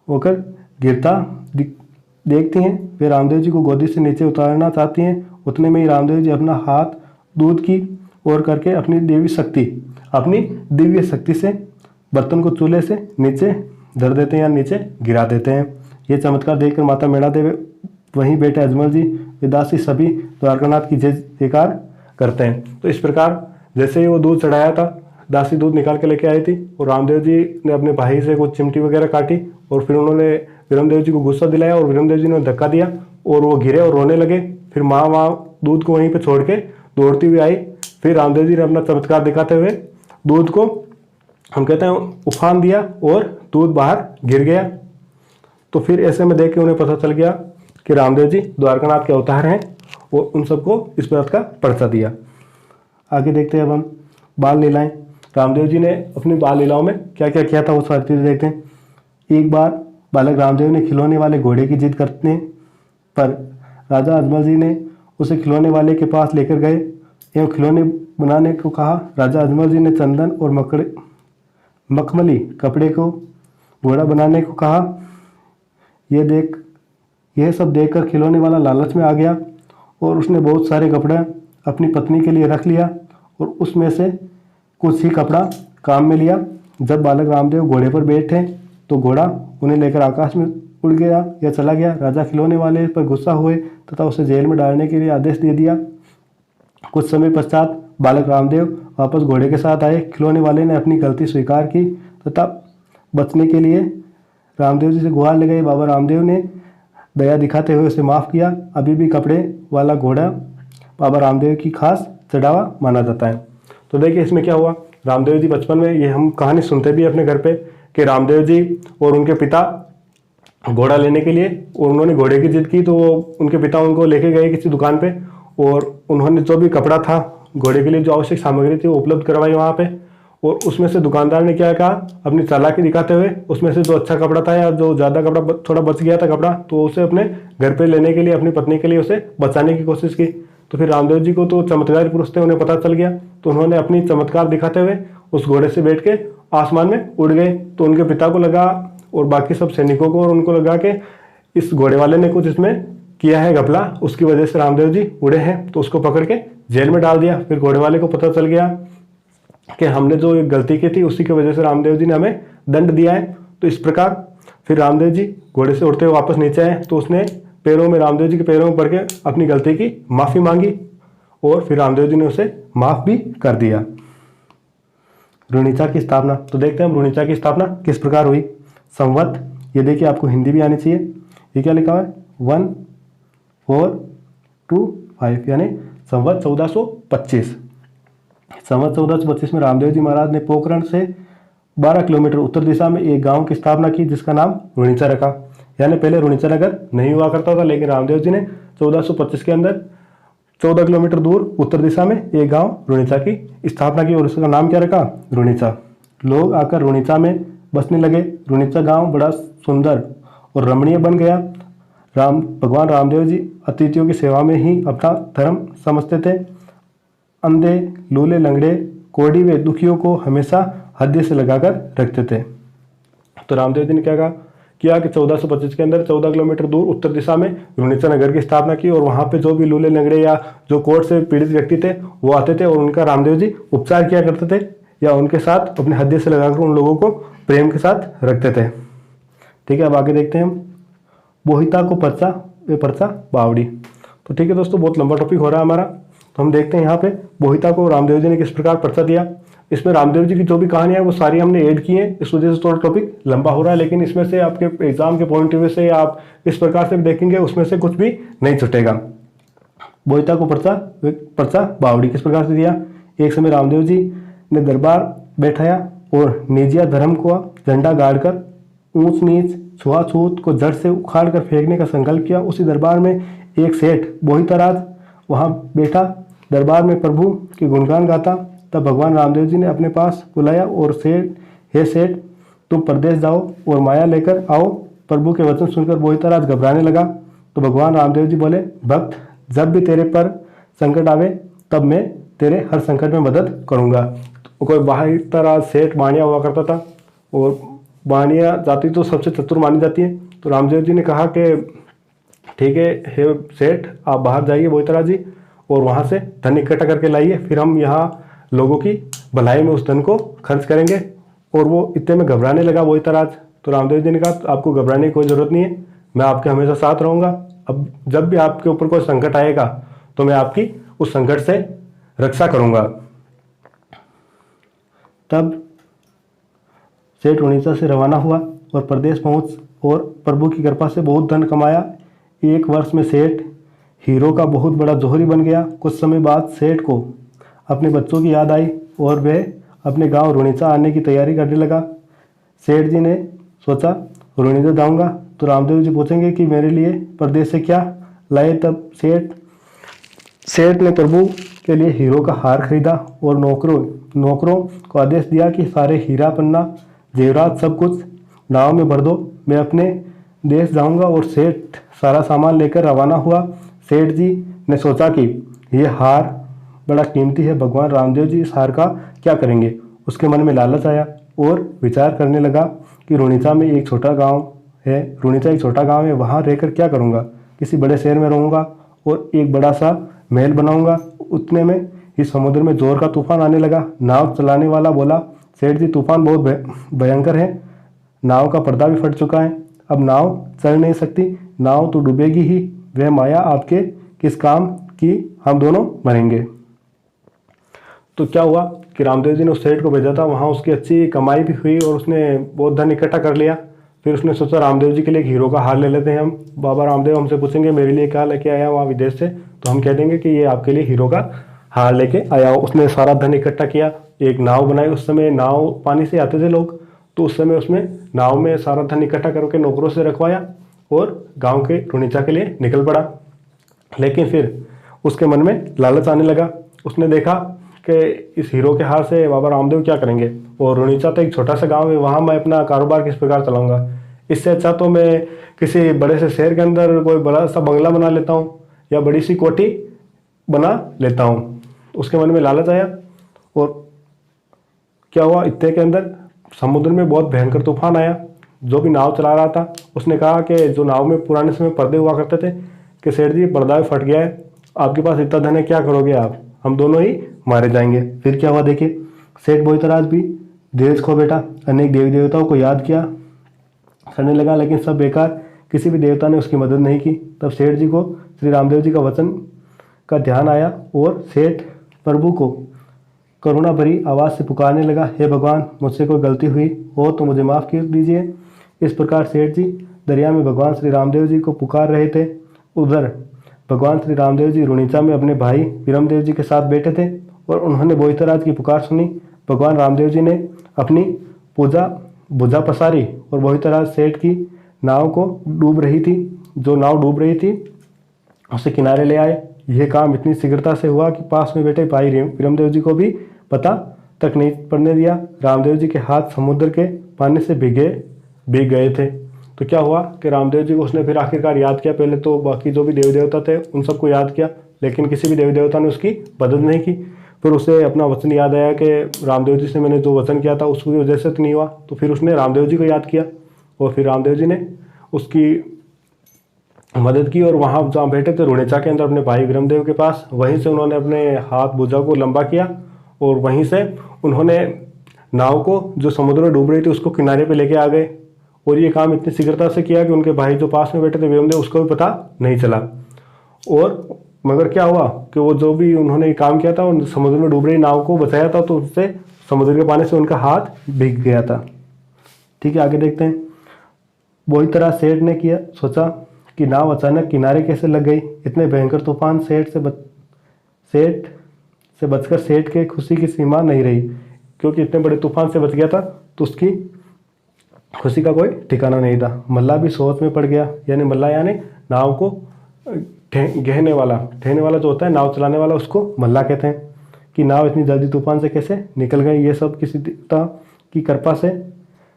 होकर गिरता देखती हैं। वे रामदेव जी को गोदी से नीचे उतारना चाहती हैं। उतने में ही रामदेव जी अपना हाथ दूध की ओर करके अपनी दिव्य शक्ति से बर्तन को चूल्हे से नीचे धर देते हैं या नीचे गिरा देते हैं। ये चमत्कार देखकर माता मेणा देवी, वहीं बैठे अजमल जी, विदासी सभी द्वारकानाथ की जय जयकार करते हैं। तो इस प्रकार जैसे ही वो दूध चढ़ाया था, दासी दूध निकाल के लेके आई थी और रामदेव जी ने अपने भाई से कुछ चिमटी वगैरह काटी और फिर उन्होंने विरमदेव जी को गुस्सा दिलाया और विरमदेव जी ने धक्का दिया और वो गिरे और रोने लगे। फिर माँ वहाँ दूध को वहीं पे छोड़ के दौड़ती हुई आई। फिर रामदेव जी ने अपना चमत्कार दिखाते हुए दूध को, हम कहते हैं, उफान दिया और दूध बाहर गिर गया। तो फिर ऐसे में देख के उन्हें पता चल गया कि रामदेव जी द्वारकानाथ के अवतार हैं और उन सबको इस बात का पर्चा दिया। आगे देखते हैं अब हम बाल लीलाएं। रामदेव जी ने अपनी बाल लीलाओं में क्या क्या किया था वो सारी चीज़ें देखते हैं। एक बार बालक रामदेव ने खिलौने वाले घोड़े की जिद करते हैं, पर राजा अजमल जी ने उसे खिलौने वाले के पास लेकर गए एवं खिलौने बनाने को कहा। राजा अजमल जी ने चंदन और मखमली कपड़े को घोड़ा बनाने को कहा। यह सब देखकर खिलौने वाला लालच में आ गया और उसने बहुत सारे कपड़े अपनी पत्नी के लिए रख लिया और उसमें से कुछ ही कपड़ा काम में लिया। जब बालक रामदेव घोड़े पर बैठे तो घोड़ा उन्हें लेकर आकाश में उड़ गया या चला गया। राजा खिलौने वाले पर गुस्सा हुए तथा उसे जेल में डालने के लिए आदेश दे दिया। कुछ समय पश्चात बालक रामदेव वापस घोड़े के साथ आए। खिलौने वाले ने अपनी गलती स्वीकार की तथा बचने के लिए रामदेव जी से गुहार लगाई। बाबा रामदेव ने दया दिखाते हुए उसे माफ़ किया। अभी भी कपड़े वाला घोड़ा बाबा रामदेव की खास चढ़ावा माना जाता है। तो देखिए इसमें क्या हुआ, रामदेव जी बचपन में, ये हम कहानी सुनते भी अपने घर पे, कि रामदेव जी और उनके पिता घोड़ा लेने के लिए, और उन्होंने घोड़े की जिद की तो उनके पिता उनको लेके गए किसी दुकान पे और उन्होंने जो भी कपड़ा था घोड़े के लिए, जो आवश्यक सामग्री थी वो उपलब्ध करवाई वहाँ पे। और उसमें से दुकानदार ने क्या कहा, अपनी चालाकी दिखाते हुए उसमें से जो अच्छा कपड़ा था या जो ज़्यादा कपड़ा थोड़ा बच गया था कपड़ा, तो उसे अपने घर पे लेने के लिए, अपनी पत्नी के लिए उसे बचाने की कोशिश की। तो फिर रामदेव जी को तो चमत्कारी पुरुष थे, उन्हें पता चल गया, तो उन्होंने अपनी चमत्कार दिखाते हुए उस घोड़े से बैठ के आसमान में उड़ गए। तो उनके पिता को लगा और बाकी सब सैनिकों को और उनको लगा कि इस घोड़े वाले ने कुछ इसमें किया है घपला, उसकी वजह से रामदेव जी उड़े हैं। तो उसको पकड़ के जेल में डाल दिया। फिर घोड़े वाले को पता चल गया कि हमने जो गलती की थी उसी की वजह से रामदेव जी ने हमें दंड दिया है। तो इस प्रकार फिर रामदेव जी घोड़े से उड़ते हुए वापस नीचे आए तो उसने पैरों में, रामदेव जी के पैरों में पड़ के अपनी गलती की माफ़ी मांगी और फिर रामदेव जी ने उसे माफ़ भी कर दिया। रुणिचा की स्थापना, तो देखते हैं हम रुणिचा की स्थापना किस प्रकार हुई। संवत, ये देखिए आपको हिंदी भी आनी चाहिए। ये क्या लिखा हुआ है, 1425 यानी संवत 1425। संवत 1425 में रामदेव जी महाराज ने पोखरण से 12 किलोमीटर उत्तर दिशा में एक गांव की स्थापना की जिसका नाम रुणिचा रखा। यानी पहले रुणिचा नगर नहीं हुआ करता था, लेकिन रामदेव जी ने 1425 के अंदर 14 किलोमीटर दूर उत्तर दिशा में एक गांव रुणिचा की स्थापना की और उसका नाम क्या रखा, रुणिचा। लोग आकर रुणिचा में बसने लगे। रुणिचा गांव बड़ा सुंदर और रमणीय बन गया। भगवान रामदेव जी अतिथियों की सेवा में ही अपना धर्म समझते थे। अंधे, लूले, लंगड़े, कोढ़ी व दुखियों को हमेशा हृदय से लगाकर रखते थे। तो रामदेव जी ने क्या किया कि 1425 के अंदर 14 किलोमीटर दूर उत्तर दिशा में रुणिचा नगर की स्थापना की और वहाँ पे जो भी लूले, लंगड़े या जो कोढ़ से पीड़ित व्यक्ति थे वो आते थे और उनका रामदेव जी उपचार किया करते थे या उनके साथ अपने हृदय से लगाकर उन लोगों को प्रेम के साथ रखते थे। ठीक है, अब आगे देखते हैं हम बोहिता को पर्चा वे पर्चा बावड़ी। तो ठीक है दोस्तों, बहुत लंबा टॉपिक हो रहा है हमारा, तो हम देखते हैं यहाँ पे बोहिता को रामदेव जी ने किस प्रकार पर्चा दिया। इसमें रामदेव जी की जो भी कहानियां है वो सारी हमने ऐड की हैं, इस वजह से थोड़ा टॉपिक लंबा हो रहा है, लेकिन इसमें से आपके एग्जाम के पॉइंट ऑफ व्यू से आप इस प्रकार से देखेंगे उसमें से कुछ भी नहीं छुटेगा। बोहिता को पर्चा बावड़ी किस प्रकार से दिया। एक समय रामदेव जी ने दरबार बैठाया और निजिया धर्म को झंडा गाड़कर ऊंच नीच छुआछूत को जड़ से उखाड़ कर फेंकने का संकल्प किया। उसी दरबार में एक सेठ बोहिताराज वहां बैठा, दरबार में प्रभु के गुणगान गाता। तब भगवान रामदेव जी ने अपने पास बुलाया और सेठ हे सेठ, तुम प्रदेश जाओ और माया लेकर आओ। प्रभु के वचन सुनकर बोईतराज घबराने लगा। तो भगवान रामदेव जी बोले, भक्त, जब भी तेरे पर संकट आवे तब मैं तेरे हर संकट में मदद करूंगा। तो कोई बोईतराज सेठ बाणिया हुआ करता था, और बाणिया जाति तो सबसे चतुर मानी जाती है। तो रामदेव जी ने कहा कि ठीक है हे सेठ, आप बाहर जाइए बोईतराज जी, और वहाँ से धन इकट्ठा करके लाइए, फिर हम यहाँ लोगों की भलाई में उस धन को खर्च करेंगे। और वो इतने में घबराने लगा बोईतराज। तो रामदेव जी ने कहा, आपको घबराने की कोई ज़रूरत नहीं है, मैं आपके हमेशा साथ रहूँगा। अब जब भी आपके ऊपर कोई संकट आएगा तो मैं आपकी उस संकट से रक्षा करूँगा। तब सेठ उड़ीसा से रवाना हुआ और प्रदेश पहुँच और प्रभु की कृपा से बहुत धन कमाया। 1 वर्ष में सेठ हीरो का बहुत बड़ा जौहरी बन गया। कुछ समय बाद सेठ को अपने बच्चों की याद आई और वह अपने गांव रुणीचा आने की तैयारी करने लगा। सेठ जी ने सोचा, रुणीचा जाऊंगा तो रामदेव जी पूछेंगे कि मेरे लिए प्रदेश से क्या लाए। तब सेठ ने प्रभु के लिए हीरो का हार खरीदा और नौकरों को आदेश दिया कि सारे हीरा पन्ना जेवरात सब कुछ नाव में भर दो, मैं अपने देश जाऊंगा। और सेठ सारा सामान लेकर रवाना हुआ। सेठ जी ने सोचा कि यह हार बड़ा कीमती है, भगवान रामदेव जी इस हार का क्या करेंगे। उसके मन में लालच आया और विचार करने लगा कि रुणीचा में एक छोटा गांव है, रुणीचा एक छोटा गांव है, वहाँ रहकर क्या करूँगा, किसी बड़े शहर में रहूँगा और एक बड़ा सा महल बनाऊँगा। उतने में इस समुद्र में जोर का तूफान आने लगा। नाव चलाने वाला बोला, सेठ जी तूफान बहुत भयंकर है, नाव का पर्दा भी फट चुका है, अब नाव चल नहीं सकती, नाव तो डूबेगी ही, वह माया आपके किस काम की, हम दोनों मरेंगे। तो क्या हुआ कि रामदेव जी ने उस सेठ को भेजा था, वहाँ उसकी अच्छी कमाई भी हुई और उसने बहुत धन इकट्ठा कर लिया। फिर उसने सोचा रामदेव जी के लिए एक हीरो का हार ले लेते हैं हम। बाबा रामदेव हमसे पूछेंगे मेरे लिए क्या लेके आया वहाँ विदेश से, तो हम कह देंगे कि ये आपके लिए हीरो का हार लेके आया हो। उसने सारा धन इकट्ठा किया, एक नाव बनाई। उस समय नाव पानी से आते थे लोग, तो उस समय उसमें नाव में सारा धन इकट्ठा करके नौकरों से रखवाया और गाँव के रुणीचा के लिए निकल पड़ा। लेकिन फिर उसके मन में लालच आने लगा। उसने देखा कि इस हीरो के हार से बाबा रामदेव क्या करेंगे, और रुणीचा तो एक छोटा सा गांव है, वहाँ मैं अपना कारोबार किस प्रकार चलाऊंगा। इससे अच्छा तो मैं किसी बड़े से शहर के अंदर कोई बड़ा सा बंगला बना लेता हूँ या बड़ी सी कोठी बना लेता हूँ। उसके मन में लालच आया और क्या हुआ, इतने के अंदर समुद्र में बहुत भयंकर तूफान आया। जो भी नाव चला रहा था उसने कहा कि जो नाव में पुराने समय पर्दे हुआ करते थे कि सेठ जी पर्दा फट गया है, आपके पास इतना धन है, क्या करोगे आप, हम दोनों ही मारे जाएंगे। फिर क्या हुआ देखिए, सेठ बोईतराज भी धीरज खो बैठा, अनेक देवी देवताओं को याद किया करने लगा, लेकिन सब बेकार, किसी भी देवता ने उसकी मदद नहीं की। तब सेठ जी को श्री रामदेव जी का वचन का ध्यान आया और सेठ प्रभु को करुणा भरी आवाज़ से पुकारने लगा, हे भगवान, मुझसे कोई गलती हुई हो तो मुझे माफ़ कर दीजिए। इस प्रकार सेठ जी दरिया में भगवान श्री रामदेव जी को पुकार रहे थे। उधर भगवान श्री रामदेव जी रुणीचा में अपने भाई विरमदेव जी के साथ बैठे थे और उन्होंने बोईतराज की पुकार सुनी। भगवान रामदेव जी ने अपनी भुजा पसारी और बोईतराज सेठ की नाव को डूब रही थी, जो नाव डूब रही थी उसे किनारे ले आए। यह काम इतनी शीघ्रता से हुआ कि पास में बैठे भाई विरमदेव जी को भी पता तक नहीं पड़ने दिया। रामदेव जी के हाथ समुद्र के पानी से भीग गए थे। तो क्या हुआ कि रामदेव जी को उसने फिर आखिरकार याद किया। पहले तो बाकी जो भी देवी देवता थे उन सबको याद किया, लेकिन किसी भी देवी देवता ने उसकी मदद नहीं की। फिर उसे अपना वचन याद आया कि रामदेव जी से मैंने जो वचन किया था उसकी वजह से तो नहीं हुआ, तो फिर उसने रामदेव जी को याद किया और फिर रामदेव जी ने उसकी मदद की। और वहाँ जहाँ बैठे थे रुणीचा के अंदर अपने भाई विरमदेव के पास, वहीं से उन्होंने अपने हाथ भुजा को लंबा किया और वहीं से उन्होंने नाव को जो समुद्र में डूब रही थी उसको किनारे पे लेके आ गए। और ये काम इतनी शीघ्रता से किया कि उनके भाई जो पास में बैठे थे विरमदेव, उसको भी पता नहीं चला। और मगर क्या हुआ कि वो जो भी उन्होंने काम किया था, उन समुद्र में डूब रही नाव को बचाया था, तो उससे समुद्र के पानी से उनका हाथ भीग गया था। ठीक है, आगे देखते हैं। बोईतराज सेठ ने किया सोचा कि नाव अचानक किनारे कैसे लग गई। इतने भयंकर तूफान सेठ से बचकर सेठ के खुशी की सीमा नहीं रही, क्योंकि इतने बड़े तूफान से बच गया था तो उसकी खुशी का कोई ठिकाना नहीं था। मल्ला भी सोच में पड़ गया, यानी मल्ला यानी नाव को ठहने वाला जो होता है नाव चलाने वाला, उसको मल्ला कहते हैं। कि नाव इतनी जल्दी तूफान से कैसे निकल गई। ये सब किसी था की कृपा से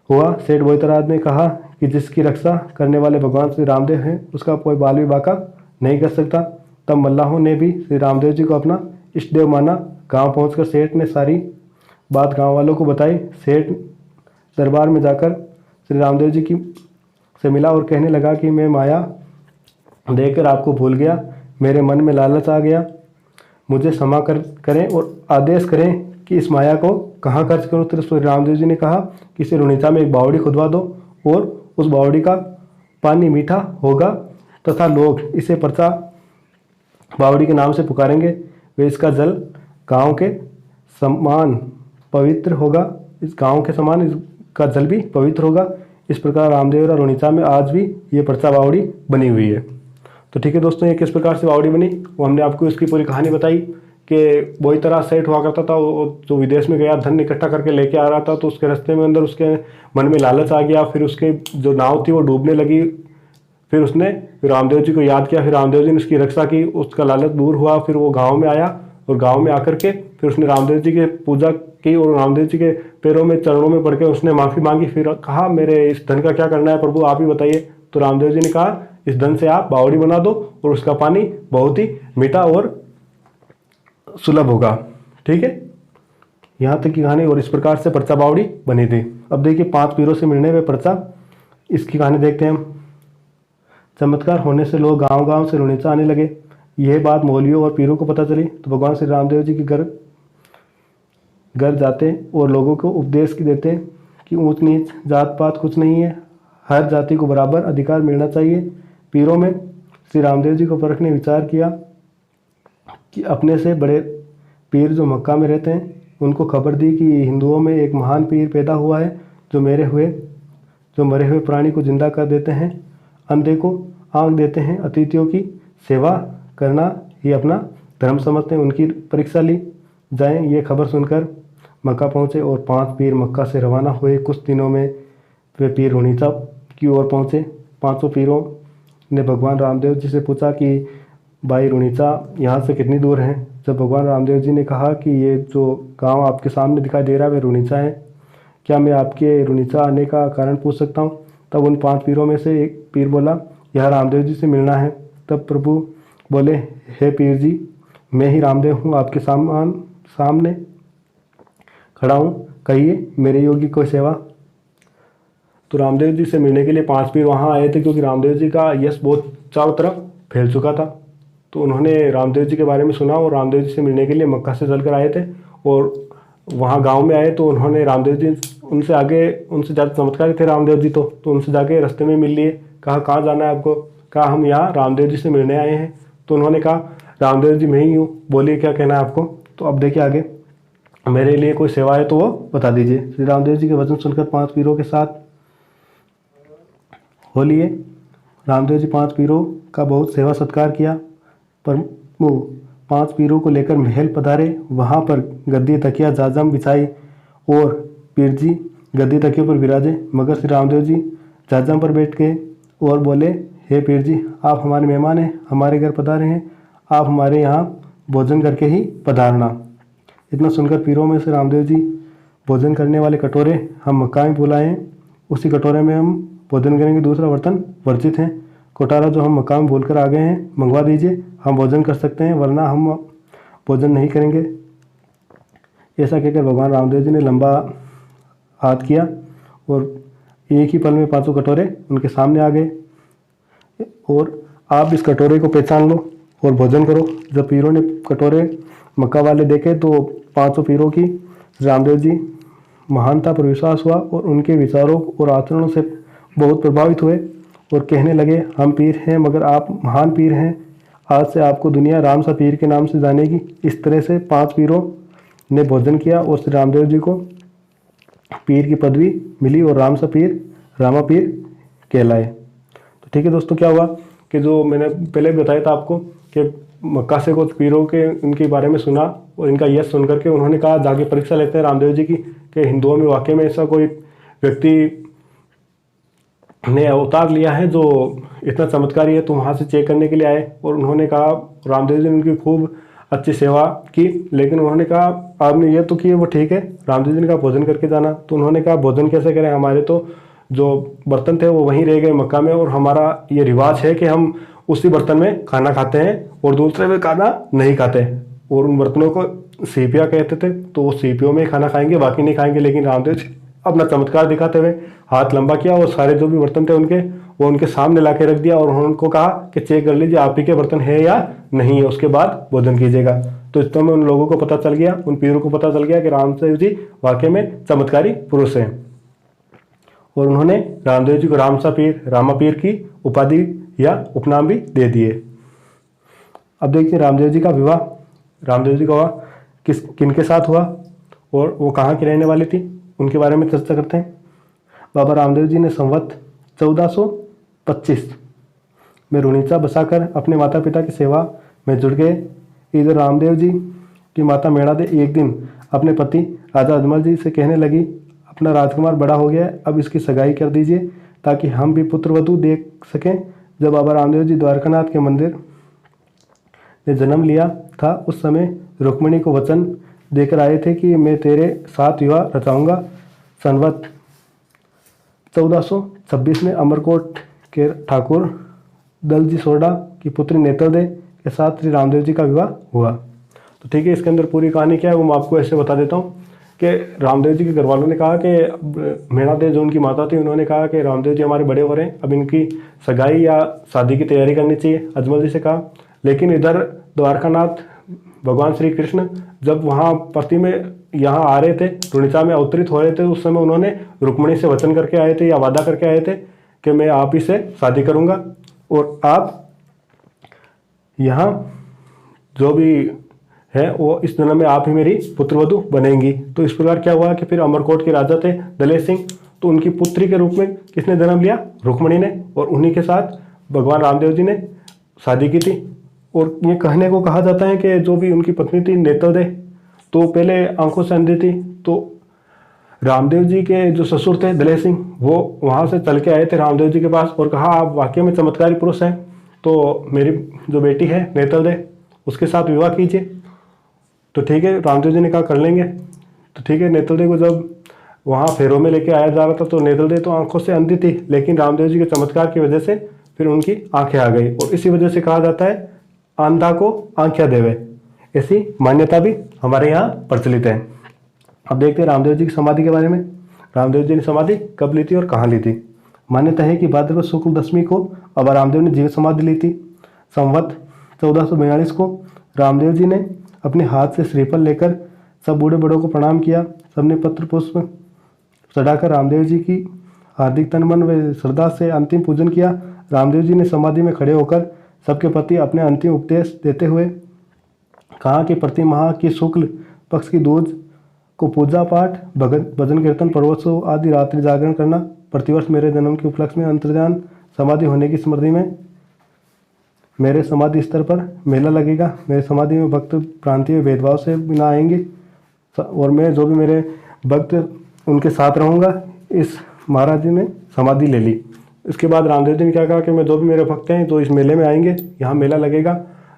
हुआ। सेठ बोईतराज ने कहा कि जिसकी रक्षा करने वाले भगवान श्री रामदेव हैं उसका कोई बाल भी बाका नहीं कर सकता। तब मल्लाहों ने भी श्री रामदेव जी को अपना इष्ट देव माना। गांव पहुंचकर सेठ ने सारी बात गांव वालों को बताई। सेठ दरबार में जाकर श्री रामदेव जी की से मिला और कहने लगा कि मैं माया देकर आपको भूल गया, मेरे मन में लालच आ गया, मुझे क्षमा करें और आदेश करें कि इस माया को कहाँ खर्च करूँ। तो श्री रामदेव जी ने कहा कि इसे रुणीचा में एक बावड़ी खुदवा दो और उस बावड़ी का पानी मीठा होगा तथा लोग इसे परचा बावड़ी के नाम से पुकारेंगे। वे इसका जल गांव के समान पवित्र होगा, इस गांव के समान इसका जल भी पवित्र होगा। इस प्रकार रामदेवरा रुणीचा में आज भी ये परचा बावड़ी बनी हुई है। तो ठीक है दोस्तों, ये किस प्रकार से बावड़ी बनी वो हमने आपको इसकी पूरी कहानी बताई कि बोईतराज सेठ हुआ करता था, वो जो विदेश में गया धन इकट्ठा करके लेके आ रहा था, तो उसके रास्ते में अंदर उसके मन में लालच आ गया। फिर उसके जो नाव थी वो डूबने लगी। फिर उसने रामदेव जी को याद किया, फिर रामदेव जी ने उसकी रक्षा की, उसका लालच दूर हुआ। फिर वो गाँव में आया और गाँव में आकर के फिर उसने रामदेव जी की पूजा की और रामदेव जी के पैरों में चरणों में पड़ के उसने माफ़ी मांगी। फिर कहा मेरे इस धन का क्या करना है प्रभु, आप ही बताइए। तो रामदेव जी ने कहा इस धन से आप बावड़ी बना दो और उसका पानी बहुत ही मीठा और सुलभ होगा। ठीक है, यहाँ तक की कहानी। और इस प्रकार से परचा बावड़ी बनी थी। अब देखिए 5 पीरों से मिलने में परचा, इसकी कहानी देखते हैं हम। चमत्कार होने से लोग गांव गांव से रुणीचा आने लगे। यह बात मौलवियों और पीरों को पता चली तो भगवान श्री रामदेव जी के घर जाते और लोगों को उपदेश देते कि ऊंच नीच जात पात कुछ नहीं है, हर जाति को बराबर अधिकार मिलना चाहिए। पीरों में श्री रामदेव जी को परख ने विचार किया कि अपने से बड़े पीर जो मक्का में रहते हैं उनको खबर दी कि हिंदुओं में एक महान पीर पैदा हुआ है जो मरे हुए प्राणी को जिंदा कर देते हैं, अंधे को आँख देते हैं, अतिथियों की सेवा करना ही अपना धर्म समझते हैं। उनकी परीक्षा ली जाए। ये खबर सुनकर मक्का पहुँचे और 5 पीर मक्का से रवाना हुए। कुछ दिनों में वे पीर रुणीचा की ओर पहुँचे। 5 पीरों ने भगवान रामदेव जी से पूछा कि भाई रुणीचा यहाँ से कितनी दूर है। जब भगवान रामदेव जी ने कहा कि ये जो गांव आपके सामने दिखाई दे रहा है वे रुणीचा है, क्या मैं आपके रुणीचा आने का कारण पूछ सकता हूँ। तब उन 5 पीरों में से एक पीर बोला यह रामदेव जी से मिलना है। तब प्रभु बोले हे पीर जी, मैं ही रामदेव हूँ, आपके सामने खड़ा हूँ, कहिए मेरे योगी को सेवा। तो रामदेव जी से मिलने के लिए 5 पीर वहाँ आए थे क्योंकि रामदेव जी का यश बहुत चारों तरफ फैल चुका था। तो उन्होंने रामदेव जी के बारे में सुना और रामदेव जी से मिलने के लिए मक्का से चलकर आए थे और वहाँ गांव में आए। तो उन्होंने रामदेव जी उनसे ज़्यादा चमत्कारी थे रामदेव जी। तो उनसे जाके रास्ते में मिल लिए। कहा कहाँ जाना है आपको। कहा हम यहाँ रामदेव जी से मिलने आए हैं। तो उन्होंने कहा रामदेव जी मैं ही हूँ, बोलिए क्या कहना है आपको। तो अब देखिए आगे, मेरे लिए कोई सेवा है तो वो बता दीजिए। श्री रामदेव जी के वचन सुनकर 5 पीरों के साथ हो लिए। रामदेव जी 5 पीरों का बहुत सेवा सत्कार किया। पर वो 5 पीरों को लेकर महल पधारे। वहाँ पर गद्दी तकिया जाजम बिछाई और पीर जी गद्दी तकियों पर विराजे। मगर श्री रामदेव जी जाजम पर बैठ गए और बोले हे पीर जी, आप हमारे मेहमान हैं, हमारे घर पधारे हैं, आप हमारे यहाँ भोजन करके ही पधारना। इतना सुनकर पीरों में से रामदेव जी भोजन करने वाले कटोरे हम मक्का में बुलाए हैं, उसी कटोरे में हम भोजन करेंगे, दूसरा बर्तन वर्जित हैं। कोटारा जो हम मक्का में बोल कर आ गए हैं मंगवा दीजिए, हम भोजन कर सकते हैं, वरना हम भोजन नहीं करेंगे। ऐसा कहकर भगवान रामदेव जी ने लंबा हाथ किया और एक ही पल में 5 कटोरे उनके सामने आ गए और आप इस कटोरे को पहचान लो और भोजन करो। जब पीरों ने कटोरे मक्का वाले देखे तो 5 पीरों की रामदेव जी महानता पर विश्वास हुआ और उनके विचारों और आचरणों से बहुत प्रभावित हुए और कहने लगे हम पीर हैं मगर आप महान पीर हैं, आज से आपको दुनिया राम सा पीर के नाम से जानेगी। इस तरह से 5 पीरों ने भोजन किया और श्री रामदेव जी को पीर की पदवी मिली और राम सा पीर रामा पीर कहलाए। तो ठीक है दोस्तों, क्या हुआ कि जो मैंने पहले भी बताया था आपको कि मक्का से कुछ पीरों के उनके बारे में सुना और इनका यश सुन करके उन्होंने कहा जाके परीक्षा लेते हैं रामदेव जी की कि हिंदुओं में वाकई में ऐसा कोई व्यक्ति ने अवतार लिया है जो इतना चमत्कारी है। तो वहाँ से चेक करने के लिए आए और उन्होंने कहा, रामदेव जी ने उनकी खूब अच्छी सेवा की। लेकिन उन्होंने कहा आपने ये तो किए वो ठीक है, रामदेव जी ने कहा भोजन करके जाना। तो उन्होंने कहा भोजन कैसे करें, हमारे तो जो बर्तन थे वो वहीं रह गए मक्का में, और हमारा ये रिवाज है कि हम उसी बर्तन में खाना खाते हैं और दूसरे में खाना नहीं खाते। और उन बर्तनों को सीपिया कहते थे, तो वो सीपियों में ही खाना खाएंगे, बाकी नहीं खाएंगे। लेकिन रामदेव जी अपना चमत्कार दिखाते हुए हाथ लंबा किया और सारे जो भी बर्तन थे उनके वो उनके सामने ला के रख दिया, और उनको कहा कि चेक कर लीजिए आप ही के बर्तन है या नहीं है, उसके बाद भोजन कीजिएगा। तो इस समय उन लोगों को पता चल गया, उन पीरों को पता चल गया कि रामदेव जी वाकई में चमत्कारी पुरुष हैं। और उन्होंने रामदेव जी को रामसा पीर, रामा पीर की उपाधि या उपनाम भी दे दिए। अब देखिए रामदेव जी का विवाह, रामदेव जी का विवाह किनके साथ हुआ और वो कहाँ की रहने वाली थी, उनके बारे में चर्चा करते हैं। बाबा रामदेव जी ने संवत 1425 में रुणीचा बसाकर अपने माता पिता की सेवा में जुड़ गए। इधर रामदेव जी की माता मेणादे एक दिन अपने पति राजा अजमल जी से कहने लगी, अपना राजकुमार बड़ा हो गया है, अब इसकी सगाई कर दीजिए ताकि हम भी पुत्रवधू देख सकें। जब बाबा रामदेव जी द्वारकानाथ के मंदिर में जन्म लिया था उस समय रुक्मिणी को वचन देकर आए थे कि मैं तेरे साथ विवाह रचाऊंगा। संवत 1426 में अमरकोट के ठाकुर दलजी सोडा की पुत्री नेत्रदे के साथ श्री रामदेव जी का विवाह हुआ। तो ठीक है, इसके अंदर पूरी कहानी क्या है वो मैं आपको ऐसे बता देता हूँ कि रामदेव जी के घर वालों ने कहा कि मेणादे जो उनकी माता थी उन्होंने कहा कि रामदेव जी हमारे बड़े हो रहे हैं, अब इनकी सगाई या शादी की तैयारी करनी चाहिए, अजमल जी से कहा। लेकिन इधर द्वारकानाथ भगवान श्री कृष्ण जब वहाँ पति में यहाँ आ रहे थे, रुणीचा में अवतरित हो रहे थे, उस समय उन्होंने रुक्मिणी से वचन करके आए थे या वादा करके आए थे कि मैं आप ही से शादी करूँगा और आप यहाँ जो भी है वो इस जन्म में आप ही मेरी पुत्रवधू बनेंगी। तो इस प्रकार क्या हुआ कि फिर अमरकोट के राजा थे दलेर सिंह, तो उनकी पुत्री के रूप में किसने जन्म लिया, रुक्मिणी ने, और उन्हीं के साथ भगवान रामदेव जी ने शादी की थी। और ये कहने को कहा जाता है कि जो भी उनकी पत्नी थी नेत्रदे, तो पहले आंखों से अंधी थी, तो रामदेव जी के जो ससुर थे दलेर सिंह वो वहाँ से चल के आए थे रामदेव जी के पास और कहा आप वाकई में चमत्कारी पुरुष हैं, तो मेरी जो बेटी है नेत्रदे उसके साथ विवाह कीजिए। तो ठीक है, रामदेव जी ने कहा कर लेंगे। तो ठीक है, नेत्रदे को जब वहाँ फेरों में लेके आया जा रहा था तो नेत्रदे तो आंखों से अंधी थी, लेकिन रामदेव जी के चमत्कार की वजह से फिर उनकी आंखें आ गई, और इसी वजह से कहा जाता है अंधा को आंखें देवे, ऐसी मान्यता भी हमारे यहाँ प्रचलित है। अब देखते हैं रामदेव जी की समाधि के बारे में। रामदेव जी ने समाधि कब ली थी और कहाँ ली थी। मान्यता है कि भाद्रपद शुक्ल दशमी को बाबा रामदेव ने जीवित समाधि ली थी। संवत 1442 को रामदेव जी ने अपने हाथ से श्रीफल लेकर सब बूढ़े बड़ों को प्रणाम किया। सबने पत्र पुष्प चढ़ाकर रामदेव जी की हार्दिक तन मन व श्रद्धा से अंतिम पूजन किया। रामदेव जी ने समाधि में खड़े होकर सबके प्रति अपने अंतिम उपदेश देते हुए कहा कि प्रति माह की शुक्ल पक्ष की दूज को पूजा पाठ, भजन कीर्तन, पर्वोत्सव आदि रात्रि जागरण करना। प्रतिवर्ष मेरे जन्म के उपलक्ष्य में अंतर्ध्यान समाधि होने की स्मृति में मेरे समाधि स्तर पर मेला लगेगा। मेरे समाधि में भक्त प्रांतीय भेदभाव से बिना आएंगे और मैं जो भी मेरे भक्त उनके साथ रहूँगा। इस महाराज जी ने समाधि ले ली। इसके बाद रामदेव जी ने क्या कहा कि मैं जो भी मेरे भक्त हैं जो इस मेले में आएंगे, यहाँ मेला लगेगा,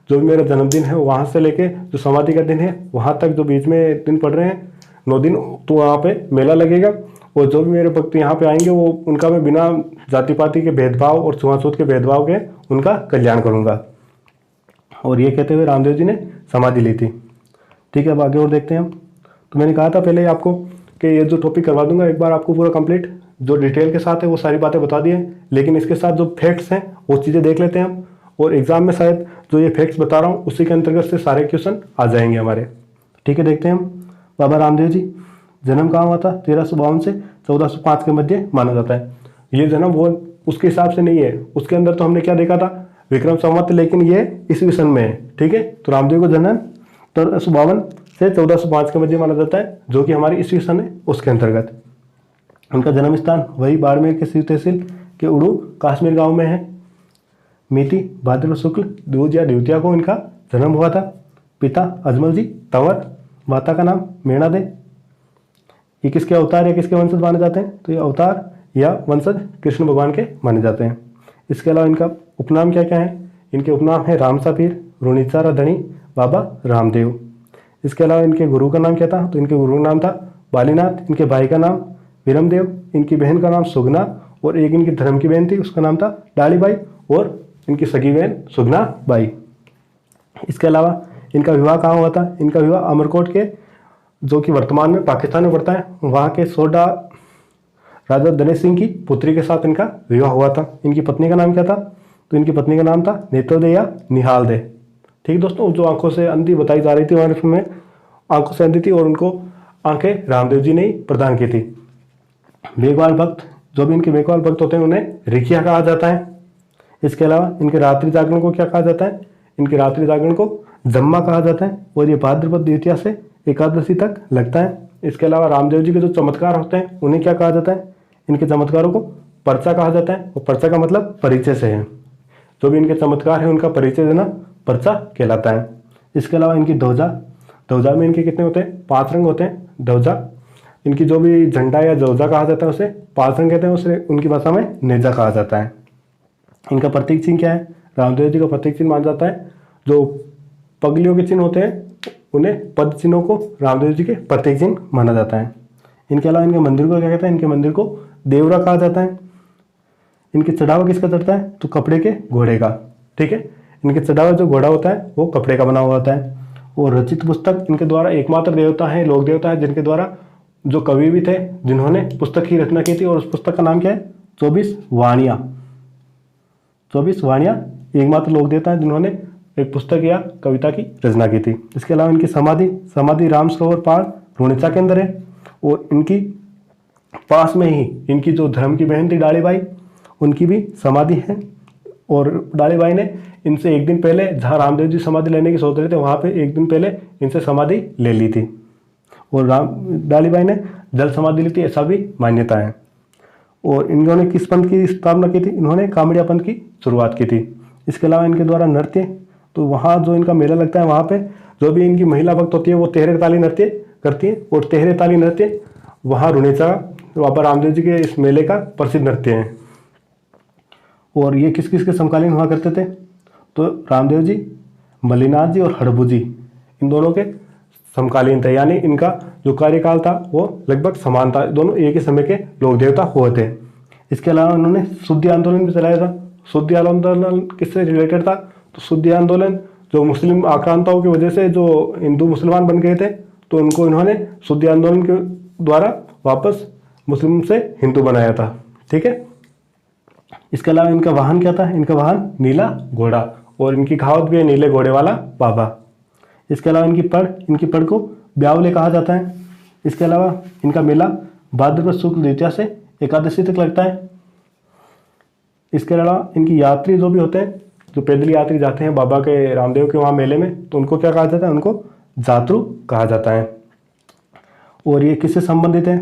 जो भी मेरा जन्मदिन है वहाँ से लेके जो समाधि का दिन है वहाँ तक जो बीच में दिन पड़ रहे हैं 9 दिन, तो वहाँ पे मेला लगेगा, और जो भी मेरे भक्त यहाँ पे आएंगे वो उनका मैं बिना जाति पाति के भेदभाव और छुआछूत के भेदभाव के उनका कल्याण करूँगा। और ये कहते हुए रामदेव जी ने समाधि ली थी। ठीक है, अब आगे और देखते हैं हम। तो मैंने कहा था पहले ही आपको कि ये जो टॉपिक करवा दूंगा एक बार आपको पूरा कंप्लीट, जो डिटेल के साथ है वो सारी बातें बता दी हैं, लेकिन इसके साथ जो फैक्ट्स हैं वो चीज़ें देख लेते हैं हम, और एग्जाम में शायद जो ये फैक्ट्स बता रहा हूँ उसी के अंतर्गत से सारे क्वेश्चन आ जाएंगे हमारे। ठीक है, देखते हैं हम। बाबा रामदेव जी जन्म कहाँ हुआ था, 1352 से 1405 के मध्य माना जाता है। ये जन्म वो उसके हिसाब से नहीं है, उसके अंदर तो हमने क्या देखा था विक्रम संवत, लेकिन ये ईस्वी सन में है। ठीक है, तो रामदेव को जन्म 1352 से 1405 के मध्य माना जाता है, जो कि हमारी ईस्वी सन है उसके अंतर्गत। उनका जन्म स्थान वही बाड़मेर के शिव तहसील के उड़ू काश्मीर गांव में है। मिति भाद्रपद शुक्ल दूज या द्वितीया को इनका जन्म हुआ था। पिता अजमल जी तंवर, माता का नाम मेणादे। ये किसके अवतार या किसके वंशज माने जाते हैं, तो ये अवतार या वंशज कृष्ण भगवान के माने जाते हैं। इसके अलावा इनका उपनाम क्या क्या है, इनके उपनाम है रामसा पीर, रुणीचा धनी, बाबा रामदेव। इसके अलावा इनके गुरु का नाम क्या था? तो इनके गुरु का नाम था बालीनाथ, इनके भाई का नाम वीरमदेव, इनकी बहन का नाम सुगना, और एक इनकी धर्म की बहन थी उसका नाम था डालीबाई, और इनकी सगी बहन सुगना बाई। इसके अलावा इनका विवाह कहाँ हुआ था? इनका विवाह अमरकोट के, जो कि वर्तमान में पाकिस्तान में पड़ता है, वहाँ के सोडा राजा दनेश सिंह की पुत्री के साथ इनका विवाह हुआ था। इनकी पत्नी का नाम क्या था? तो इनकी पत्नी का नाम था नेत्रोदय या निहाल दे। ठीक है दोस्तों, जो आंखों से अंधी बताई जा रही थी हमारे फिल्म में, आंखों से अंधी थी और उनको आंखें रामदेव जी ने ही प्रदान की थी। मेघवाल भक्त, जो भी इनके मेघवाल भक्त होते हैं उन्हें रिखिया कहा जाता है। इसके अलावा इनके रात्रि जागरण को क्या कहा जाता है? इनके रात्रि जागरण को जम्मा कहा जाता है, और ये भाद्रपद द्वितीया से एकादशी तक लगता है। इसके अलावा रामदेव जी के जो चमत्कार होते हैं उन्हें क्या कहा जाता है? इनके चमत्कारों को पर्चा कहा जाता है, और पर्चा का मतलब परिचय से है। जो भी इनके चमत्कार है उनका परिचय देना पर्चा कहलाता है। इसके अलावा इनकी ध्वजा, ध्वजा में इनके कितने होते हैं? 5 रंग होते हैं। ध्वजा, इनकी जो भी झंडा या ध्वजा कहा जाता है उसे 5 रंग कहते हैं, उसे उनकी भाषा में नेजा कहा जाता है। इनका प्रतीक चिन्ह क्या है? रामदेव जी का प्रतीक चिन्ह माना जाता है, जो पगलियों के चिन्ह होते हैं उन्हें पद चिन्हों को रामदेव जी के प्रतीक चिन्ह माना जाता है। इनके अलावा इनके मंदिर को क्या कहते हैं? इनके मंदिर को देवरा कहा जाता है। इनके चढ़ावा किसका चढ़ता है? तो कपड़े के घोड़े का। ठीक है, इनके चढ़ावा जो घोड़ा होता है वो कपड़े का बना हुआ होता है। और रचित पुस्तक, इनके द्वारा एकमात्र देवता है, लोक देवता है, जिनके द्वारा जो कवि भी थे जिन्होंने पुस्तक की रचना की थी, और उस पुस्तक का नाम क्या है? 24 वाणियाँ। 24 वाणियाँ एकमात्र लोक देवता है जिन्होंने एक पुस्तक या कविता की रचना की थी। इसके अलावा इनकी समाधि, समाधि राम सरोवर पहाड़ रुणिचा के अंदर है, और इनकी पास में ही इनकी जो धर्म की बहन थी डालीबाई, उनकी भी समाधि है। और डालीबाई ने इनसे एक दिन पहले, जहाँ रामदेव जी समाधि लेने की सोच रहे थे, वहाँ पे एक दिन पहले इनसे समाधि ले ली थी, और डालीबाई ने जल समाधि ली थी, ऐसा भी मान्यता है। और इन्होंने किस पंथ की स्थापना की थी? इन्होंने कामड़िया पंथ की शुरुआत की थी। इसके अलावा इनके द्वारा नृत्य, तो वहाँ जो इनका मेला लगता है वहाँ पे जो भी इनकी महिला भक्त होती है वो तेहरे ताली नृत्य करती है, और तेहरे ताली नृत्य वहाँ रुणिचा बाबा रामदेव जी के इस मेले का प्रसिद्ध नृत्य है। और ये किस किस के समकालीन हुआ करते थे? तो रामदेव जी, मल्लिनाथ जी और हड़बू जी, इन दोनों के समकालीन थे, यानी इनका जो कार्यकाल था वो लगभग समान था, दोनों एक ही समय के लोक देवता हुए थे। इसके अलावा उन्होंने शुद्धि आंदोलन भी चलाया था। शुद्धि आंदोलन किससे रिलेटेड था? तो शुद्धि आंदोलन जो मुस्लिम आक्रांताओं की वजह से जो हिंदू मुसलमान बन गए थे, तो उनको इन्होंने शुद्धि आंदोलन के द्वारा वापस मुस्लिम से हिंदू बनाया था। ठीक है, इसके अलावा इनका वाहन क्या था? इनका वाहन नीला घोड़ा, और इनकी कहावत भी है नीले घोड़े वाला बाबा। इसके अलावा इनकी पड़ को ब्यावले कहा जाता है। इसके अलावा इनका मेला भाद्रपद शुक्ल द्वितीया से एकादशी तक लगता है। इसके अलावा इनकी यात्री जो भी होते हैं, जो पैदल यात्री जाते हैं बाबा के रामदेव के वहाँ मेले में, तो उनको क्या कहा जाता है? उनको जातरू कहा जाता है। और ये किससे संबंधित है?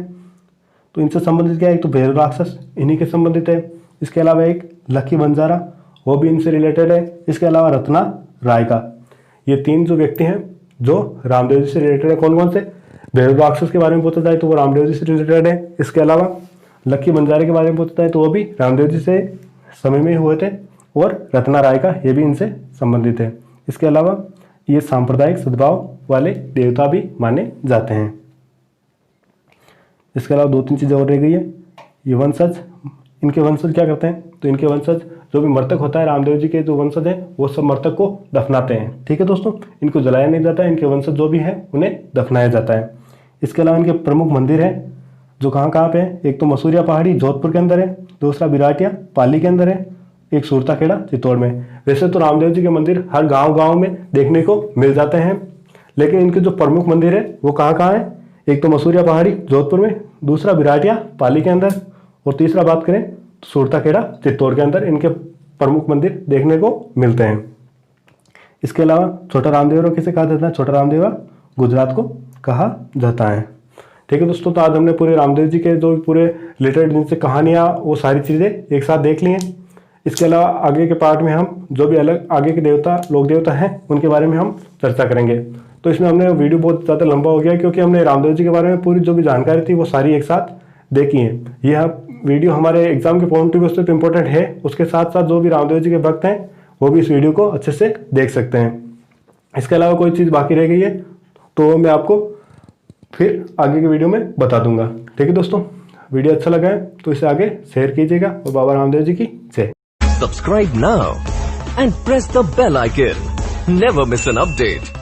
तो इनसे संबंधित क्या है? एक तो भैरव राक्षस इन्हीं के संबंधित है। इसके अलावा एक लकी बंजारा, वो भी इनसे रिलेटेड है। इसके अलावा रत्ना राय का, ये 3 जो व्यक्ति हैं जो रामदेव जी से रिलेटेड है। कौन कौन से? भैरव राक्षस के बारे में पूछा जाए तो वो रामदेव जी से रिलेटेड है। इसके अलावा लकी बंजारे के बारे में पूछा जाए तो वो भी रामदेव जी से समय में हुए थे। और रत्ना राय का, ये भी इनसे संबंधित है। इसके अलावा ये सांप्रदायिक सद्भाव वाले देवता भी माने जाते हैं। इसके अलावा 2-3 चीज़ें और रह गई है। ये वंशज, इनके वंशज क्या करते हैं? तो इनके वंशज जो भी मृतक होता है, रामदेव जी के जो वंशज हैं वो सब मृतक को दफनाते हैं। ठीक है दोस्तों, इनको जलाया नहीं जाता है, इनके वंशज जो भी हैं उन्हें दफनाया जाता है। इसके अलावा इनके प्रमुख मंदिर हैं जो कहाँ कहाँ पे है? एक तो मसूरिया पहाड़ी जोधपुर के अंदर है, दूसरा बिराटिया पाली के अंदर है, एक सुरता खेड़ा चित्तौड़ में। वैसे तो रामदेव जी के मंदिर हर गांव में देखने को मिल जाते हैं, लेकिन इनके जो प्रमुख मंदिर है वो कहाँ कहाँ है? एक तो मसूरिया पहाड़ी जोधपुर में, दूसरा बिराटिया पाली के अंदर, और तीसरा बात करें तो सुरता खेड़ा चित्तौड़ के अंदर इनके प्रमुख मंदिर देखने को मिलते हैं। इसके अलावा छोटा रामदेवरा किसे कहा जाता है? छोटा रामदेवरा गुजरात को कहा जाता है। ठीक है दोस्तों, तो आज हमने पूरे रामदेव जी के जो पूरे रिलेटेड जिनसे कहानियाँ वो सारी चीज़ें एक साथ देख ली हैं। इसके अलावा आगे के पार्ट में हम जो भी अलग आगे के देवता लोक देवता हैं उनके बारे में हम चर्चा करेंगे। तो इसमें हमने वीडियो बहुत ज़्यादा लंबा हो गया क्योंकि हमने रामदेव जी के बारे में पूरी जो भी जानकारी थी वो सारी एक साथ देखी है। यह वीडियो हमारे एग्जाम के पॉइंट ऑफ व्यू से तो इम्पोर्टेंट है, उसके साथ साथ जो भी रामदेव जी के भक्त हैं वो भी इस वीडियो को अच्छे से देख सकते हैं। इसके अलावा कोई चीज़ बाकी रह गई है तो मैं आपको फिर आगे की वीडियो में बता दूंगा। ठीक है दोस्तों, वीडियो अच्छा लगा है तो इसे आगे शेयर कीजिएगा और बाबा रामदेव जी की जय। Subscribe now and press the bell icon. Never miss an update.